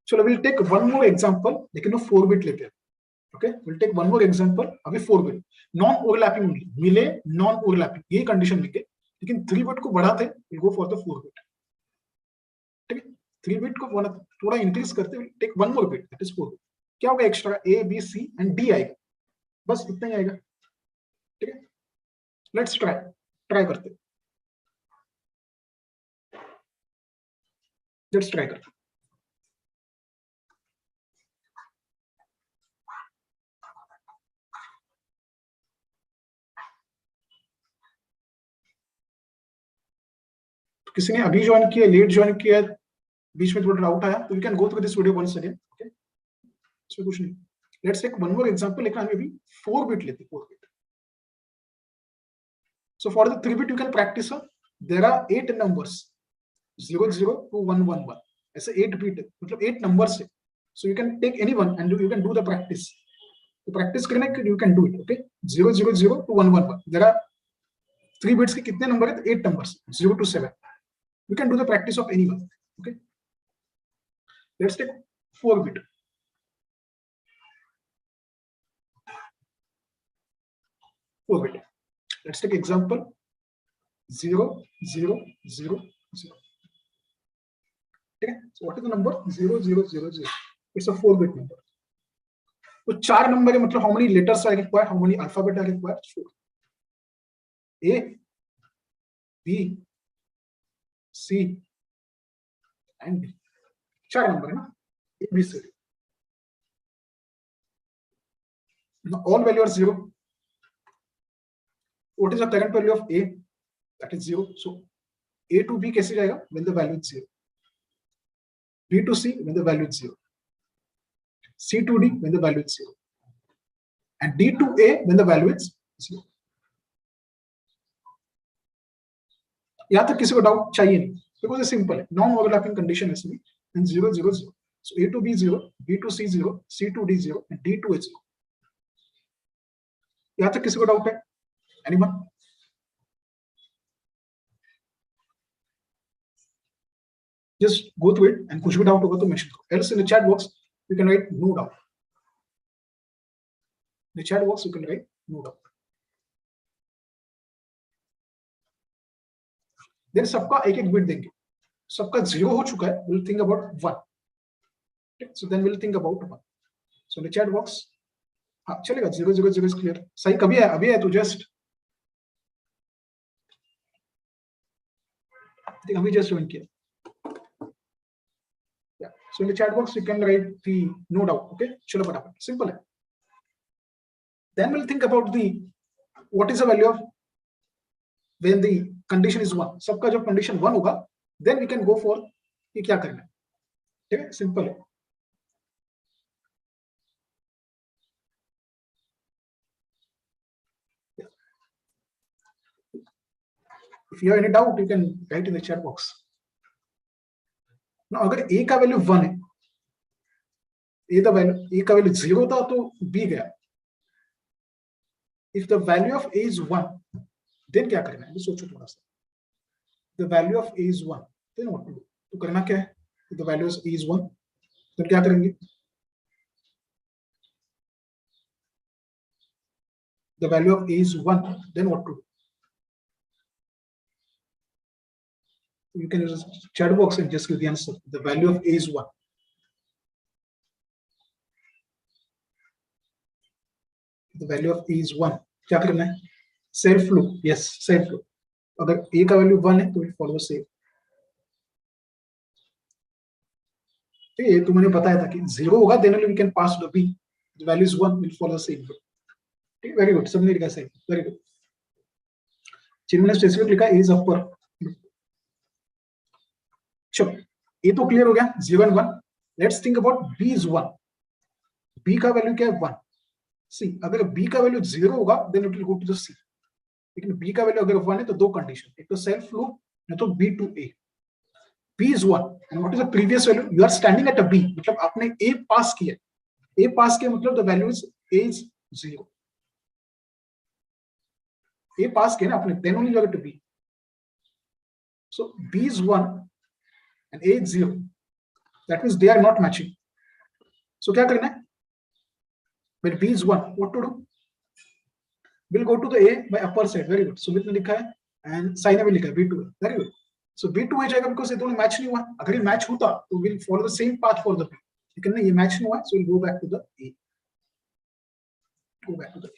चलो we'll take one more example, लेकिन वो 4-bit लेते हैं. Okay, we'll take one more example. अभी 4 bit नॉन ओवरलैपिंग मिले, नॉन ओवरलैपिंग ये कंडीशन मिल गई, लेकिन 3 बिट को बढ़ाते we'll go for the 4 bit. ठीक है, 3 बिट को थोड़ा इंक्रीज करते we'll take one more bit, that is 4 bit. क्या होगा extra? A B C and D आएगा, बस इतना ही आएगा. ठीक है, लेट्स ट्राई करते, लेट्स ट्राई करते. किसी ने अभी ज्वाइन किया, लेट ज्वाइन किया, बीच में थोड़ा डाउट आया, तो you can go through this video once again. Okay, इसमें कुछ नहीं. Let's take one more example, लेकिन हम अभी 4 बिट लेते, 4 bit. So for the 3 bit you can practice. There are 8 numbers 0 0 to 1 1 1, ऐसे 8 बिट मतलब 8 नंबर्स है. So you can take anyone and you can do the practice. तो practice करने के you can do it. Okay, 0 0 0 to 1 1 1. There are 3 bits के कितने number है? 8 numbers, 0 to 7. You can do the practice of anyone. Okay, let's take 4 bit. 4 bit. Let's take example 0 0 0 0. Okay, so what is the number? 0 0 0 0. It's a 4 bit number. तो 4 number है, मतलब how many letters are required, how many alphabet are required? 4. A B C and D. 4 number है ना, A B C D. Now all value are 0. What is the current value of A? That is 0. So A to B कैसे जाएगा? When the value is 0. B to C when the value is 0. C to D when the value is 0. And D to A when the value is 0. यहाँ तक किसी को doubt चाहिए नहीं, because ये simple है. नॉन ओवरलैपिंग कंडीशन है इसमें. And 0 0 0. So A to B 0, B to C 0, C to D 0 and D to A 0. यहाँ तक किसी को डाउट है? Anyone? Just go through it and कुछ भी डाउट होगा तो मेंशन करो. Else in the chat box you can write no doubt. In the chat box you can write no doubt. Then सबका एक एक बिट देंगे. सबका 0 हो चुका है, we'll think about 1. Okay, so then we'll think about 1. So in the chat box, हाँ चलेगा. 0 0 0 is clear. सही कभी है? अभी है तो जस्ट अभी जस्ट ज्वाइन किया. Yeah. So in the chat box you can write the no doubt. Okay, चलो फटाफट, सिंपल है. Then we'll think about the what is the value of when the condition is 1. सबका जब condition 1 होगा, then we can go for ये क्या करना है. ठीक है, सिंपल है. If you have any doubt, you can write in the chat box. Now, अगर A का वैल्यू 1 है, A का वैल्यू 0 था तो B गया. If the value of A is 1, then क्या करना है? सोचो थोड़ा सा. The value of A is 1, then what to do? तो करना क्या है? If the value of A is 1, then क्या करेंगे? The value of A is 1, then what to do? You can use chat box and just give the answer. The value of A is 1. The value of A is 1. क्या करना है? Self loop. Yes, self loop. अगर A का value 1 है तो it follows same. ठीक है, तो मैंने बताया था कि 0 होगा, then only we can pass to B. The value is 1, will follow same. ठीक है, very good. सबने लिखा सही. Very good. चिन्ह ने स्पेसिफिक लिखा A is upper. चलो, A तो क्लियर हो गया, 0 and 1. Let's think about B is 1. B का वैल्यू क्या है? 1. C. अगर B का वैल्यू 0 होगा, then it will go to the C. लेकिन B का वैल्यू अगर 1 है तो दो कंडीशन, एक तो सेल्फ लूप, नहीं तो B to A. B is 1. And what is the previous value? You are standing at a B. मतलब आपने A पास किया. A पास किया मतलब the value is A is 0. A पास किया ना आपने, then only you are at B. So B is 1 and A is 0. That means they are not matching. So क्या करना है? when B is 1, what to do? We'll go to the A by upper side. Very good. Sumit ने लिखा है and Sai ने भी लिखा है B2 है. Very good. So B2 हो जाएगा because ये दोनों मैच नहीं हुआ. अगर ये मैच होता तो we'll follow the same path for the B. लेकिन नहीं, ये मैच नहीं हुआ, so we'll go back to the A. Go back to the A.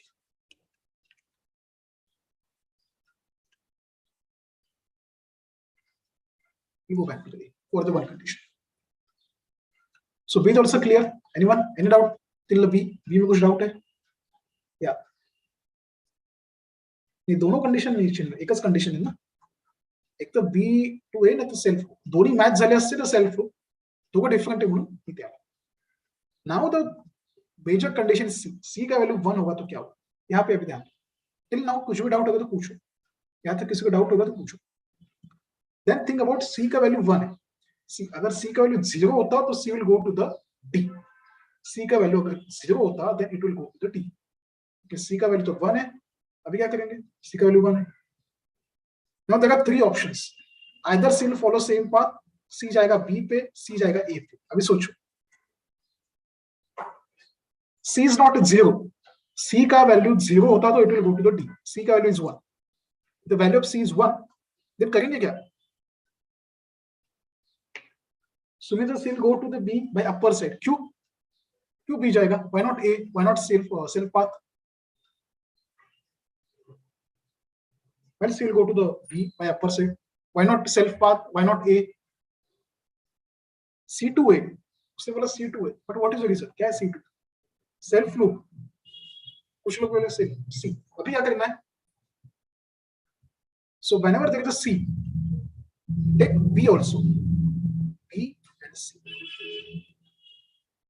We'll go back to the A for the one condition. So B is also clear. Anyone? Any doubt till the B? B में कुछ doubt है? Yeah. ये दोनों condition नहीं चल रहा, एकच condition आहे ना. एक तर B2A नाही तर सेल्फ. दोन्ही मॅच झाले असते तर सेल्फ दोघं डिफरंट आहे म्हणून इथे आला. Now the major condition C का वैल्यू 1 होगा तो क्या होगा? यहाँ पे अभी ध्यान. टिल नाउ कुछ भी डाउट होगा तो पूछो. यहाँ तक किसी को डाउट होगा तो पूछो. Then think about C का वैल्यू 1 है. C अगर C का वैल्यू 0 होता तो C will go to the D. C का वैल्यू अगर 0 होता then it will go to the D. क्योंकि C का वैल्यू तो 1 है. अभी क्या करेंगे? C का वैल्यू 1 है. Now there are three options. Either C will follow same path. C जाएगा B पे, C जाएगा A पे. अभी सोचो. C is not 0. C का वैल्यू 0 होता तो it will go to the D. C का value is 1. The value of C is 1. then करेंगे क्या? Sumit C will go to the B by upper side. क्यों? क्यों B जाएगा? Why not A? Why not self path? Well, C will go to the B by upper side. Why not self path? Why not A? C2A. उसने बोला C2A. But what is the reason? क्या है C2? Self loop. कुछ लोग बोले C. अभी क्या करना है? So whenever there is a C, take B also. B and C.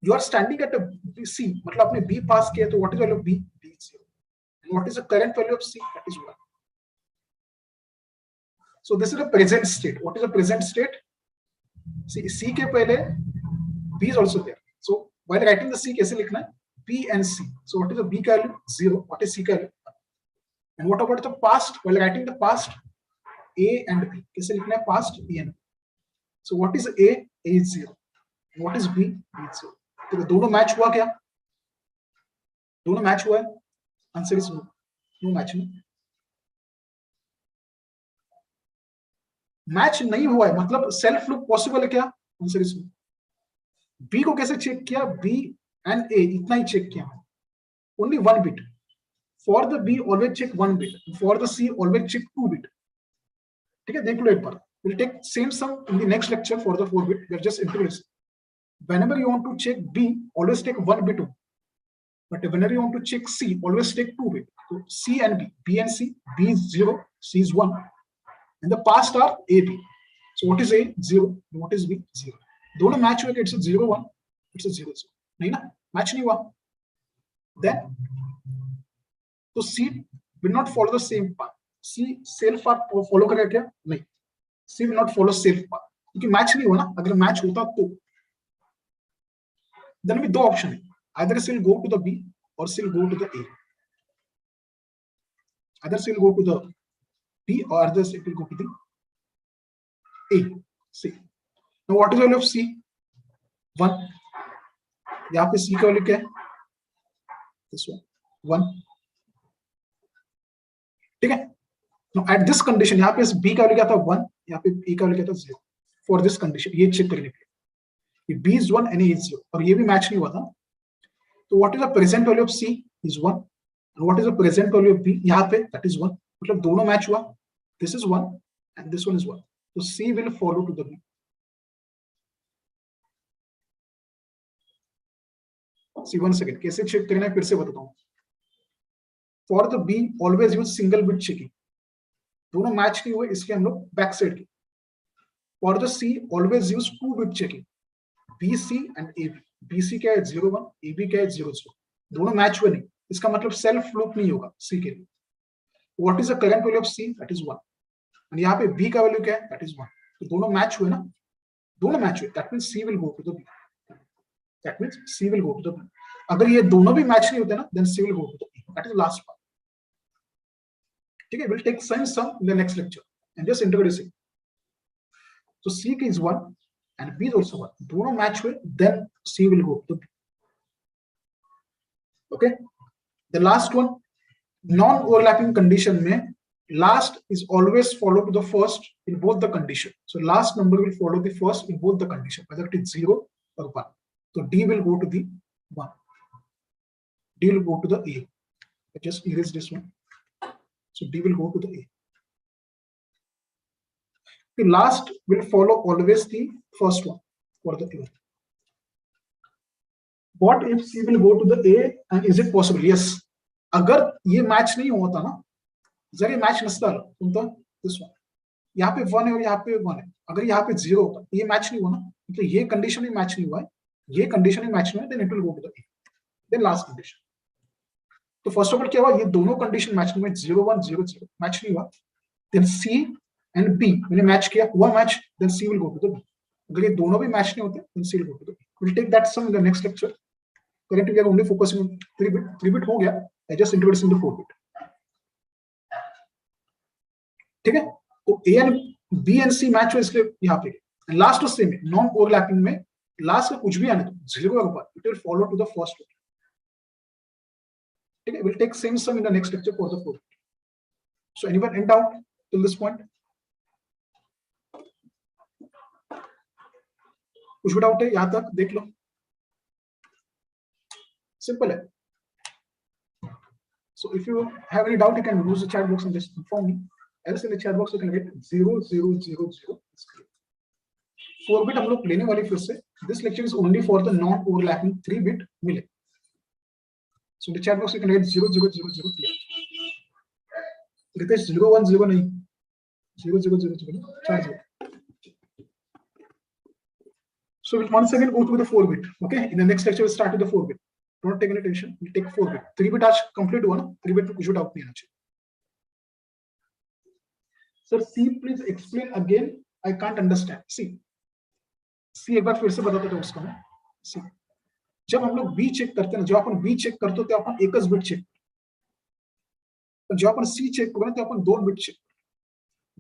You are standing at a C. मतलब आपने B pass किया तो what is the value of B? B is 0. And what is the current value of C? That is 1. So this is the present state. What is the present state? See, C के पहले B is also there. So while writing the C कैसे लिखना है? B and C. So what is the B का value? 0. What is C का value? And what about the past? While writing the past, A and B. कैसे लिखना है? Past B and B. So what is A? A is 0. And what is B? B is 0. तो दोनों match हुआ क्या? दोनों match हुआ है? Answer is no. No match नहीं. मैच नहीं हुआ है मतलब सेल्फ लूप पॉसिबल है क्या? Answer is no. बी को कैसे चेक किया? बी एंड ए इतना ही चेक किया. Only 1 bit. For the B always check 1 bit. For the C always check 2 bit. ठीक है, देख लो एक बार. We'll take same sum in the next lecture for the 4 bit. We are just integrating. Whenever you want to check B, always take 1 bit. But whenever you want to check C, always take 2 bit. So C and B, B and C, B is 0, C is 1. And the past are A, B. So what is A? 0. What is B? 0. दोनों match हुए. It's a 0, 1. It's a 0, 0. नहीं ना? Match नहीं हुआ. Then, so C will not follow the same path. C self path follow करेगा क्या? नहीं. C will not follow self path. क्योंकि match नहीं हुआ ना. अगर match होता तो then we दो option है. Either C will go to the B or C will go to the A. Either C will go to the B or either C will go to the A. C. Now what is the value of C? 1. यहाँ पे C का value क्या है? This one. 1. ठीक है. Now at this condition यहाँ पे B का वैल्यू क्या था? 1. यहाँ पे A का वैल्यू क्या था? 0. For this condition ये चेक करने के लिए. B is 1 and A is 0. और ये भी मैच नहीं हुआ था. तो what is the present value of C? Is 1. And what is the present value of B? यहाँ पे that is 1. मतलब दोनों मैच हुआ. This is 1 and this one is 1. So C will follow to the B. See 1 second. कैसे check करना है फिर से बताता हूँ. For the B, always use single bit checking. दोनों मैच नहीं हुए इसके हम लोग बैक साइड की. For the C, always use 2 bit checking. BC and AB. BC क्या है? 0, 1. AB क्या है? 0, 0. दोनों मैच हुए नहीं. इसका मतलब सेल्फ लूप नहीं होगा C के लिए. What is the current value of C? That is 1. और यहाँ पे B का वैल्यू क्या है? That is 1. तो दोनों मैच हुए ना. दोनों मैच हुए. That means C will go to the B. That means C will go to the B. अगर ये दोनों भी मैच नहीं होते ना, then C will go to the B. That is the last part. ठीक है, we'll take sum in the next lecture and just introducing. So C is 1 and B is also 1. दोनों मैच हुए, then C will go to B. Okay, the last one, non-overlapping condition में last is always follow to the first in both the condition. So last number will follow the first in both the condition, whether it is 0 or 1. So D will go to the 1. D will go to the A. I just erase this one. So D will go to the A. The last will follow always the first one for the A. What if C will go to the A, and is it possible? Yes. अगर ये match नहीं होता ना, जर ये match नसता तो this one, यहाँ पे 1 है और यहाँ पे 1 है, अगर यहाँ पे 0 होता, ये मैच नहीं हुआ ना, तो ये कंडीशन ही मैच नहीं हुआ है, ये कंडीशन ही मैच नहीं हुआ, then it will go to the A. Then last condition. तो फर्स्ट ऑफ ऑल क्या हुआ, ये दोनों कंडीशन मैच नहीं हुए, 0 1 0 0 मैच नहीं हुआ. देन सी एंड बी मैंने मैच किया, हुआ match, then C will go to the B. अगर ये दोनों भी मैच नहीं होते, then C will go to the B. Will take that some in the next lecture. Currently we are only focusing on 3 bit. 3 bit हो गया, I just introduced in the 4 bit. ठीक है, तो A and B and C match हो, इसलिए यहाँ पे last और सेम है. नॉन ओवरलैपिंग में लास्ट का कुछ भी आने दो, 0 का ऊपर, it will follow to the first one. ठीक है, we'll take same sum in the next lecture for the 4 bit. So anyone in doubt till this point? कुछ भी डाउट है यहाँ तक देख लो. Simple है. So if you have any doubt, you can use the chat box and just inform me. Else in the chat box you can get 0 0 0 0. 4 bit हम लोग लेने वाले फिर से. This lecture is only for the non-overlapping 3 bit Melay. So in the chat box you can get 0 0 0 0 clear. Ritesh 0 1 0 नहीं, 0 0 0 0 4 0. So we'll once again go through the 4 bit. Okay, in the next lecture we'll start with the 4 bit. Don't take any tension. We'll take 4 bit. 3 bit आज complete हुआ ना, 3 bit में कुछ doubt नहीं आना चाहिए. Sir, C please explain again. I can't understand. C एक बार फिर से बताते थे उसको. C जब हम लोग B चेक करते हैं ना, जो अपन B चेक करते हो तो अपन एकच बिट चेक, जो आपण C चेक करू ना ते आपण 2 बिट चेक,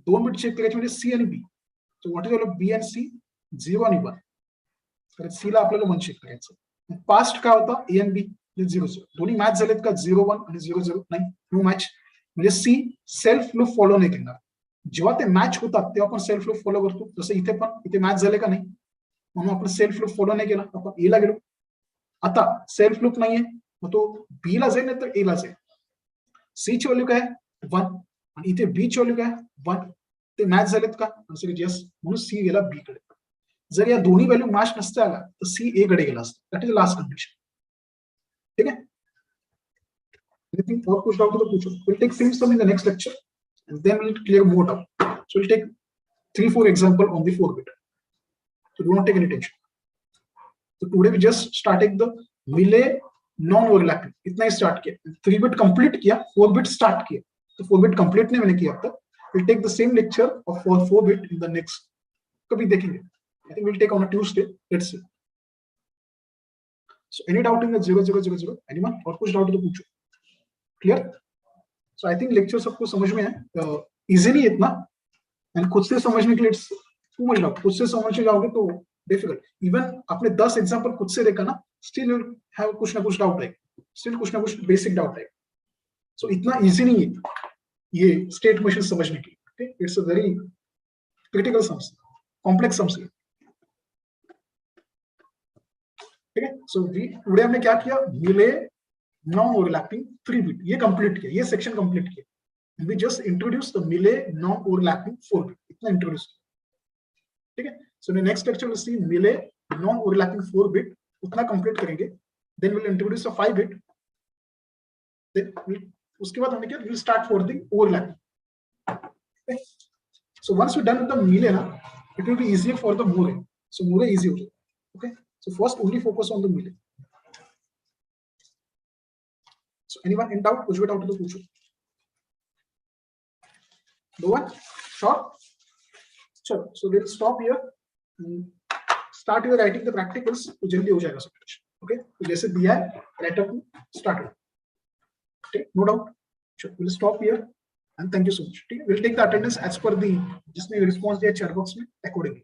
2 बिट चेक करायचे म्हणजे C आणि B. So what is all B and C? 0 आणि 1. तर C ला आपल्याला 1 चेक करायचं. पास्ट काय होता, A and B 0 0, दोन्ही मॅच झालेत का 0 1 आणि 0 0? नाही, नो मॅच. म्हणजे C सेल्फ लूप फॉलो नाही करणार. जेव्हा ते मॅच होतात तेव्हा आपण सेल्फ लूप फॉलो करतो. जसं इथे पण, इथे मॅच झाले का नाही, म्हणून आपण सेल्फ लूप फॉलो नाही केला, आपण A ला गेलो. आता सेल्फ लूप नाहीये, मग तो B ला जाईल नाही तर A ला जाईल. C ची व्हॅल्यू काय 1 आणि इथे B ची व्हॅल्यू काय 1. ते मॅच झालेत का, आन्सर इज यस, म्हणून C गेला B कडे. जर या दोन्ही व्हॅल्यू मॅच नसते आला तर C A कडे गेला असता. That is the last condition. ठीक है, anything और कुछ डाउट हो तो पूछो. we'll take same sum in the next lecture and then we'll clear more doubt. So we'll take 3-4 example on the 4 bit. So do not take any tension. So today we just started the Melay non overlapping, इतना ही start किया. 3 bit complete किया, 4 bit start किया. तो 4 bit complete नहीं मैंने किया अब तक. we'll take the same lecture of 4 bit in the next, कभी देखेंगे. I think we'll take on a Tuesday. Let's see. So any doubt in the 0 0 0 0? Anyone? और कुछ डाउट तो पूछो. Clear? So I think lecture सबको समझ में है. Easy नहीं इतना. And खुद से समझने के लिए it's too much doubt. खुद से समझने जाओगे तो difficult. Even आपने 10 example खुद से देखा ना, still you'll have कुछ ना कुछ doubt आएगा. Still कुछ ना कुछ basic doubt आएगा. So इतना easy नहीं है ये state machine समझने के लिए. Okay? It's a very critical sums, complex sums. ठीक है. सो टुडे हमने क्या किया, Melay नॉन ओवरलैपिंग 3 बिट, ये कंप्लीट किया, ये सेक्शन कंप्लीट किया. We just introduce the Melay non overlapping 4 bit, इतना इंट्रोड्यूस किया. ठीक है. So in next lecture will see Melay non overlapping 4 bit, उतना कंप्लीट करेंगे. Then will introduce a 5 bit. Then उसके बाद हमने क्या, will start for the overlapping. So once we done with the Melay ना, it will be easier for the Moray. So Moray easy हो जाएगा. Okay. So first only focus on the Melay. So anyone in doubt, कुछ भी doubt तो पूछो. No one? Sure? Sure. So we'll stop here. Start your writing the practicals. तो जल्दी हो जाएगा सब कुछ. Okay? तो जैसे दिया है, write up, start it. Okay? No doubt. Sure. We'll stop here. And thank you so much. We'll take the attendance as per the जिसने response दिया chat box में accordingly.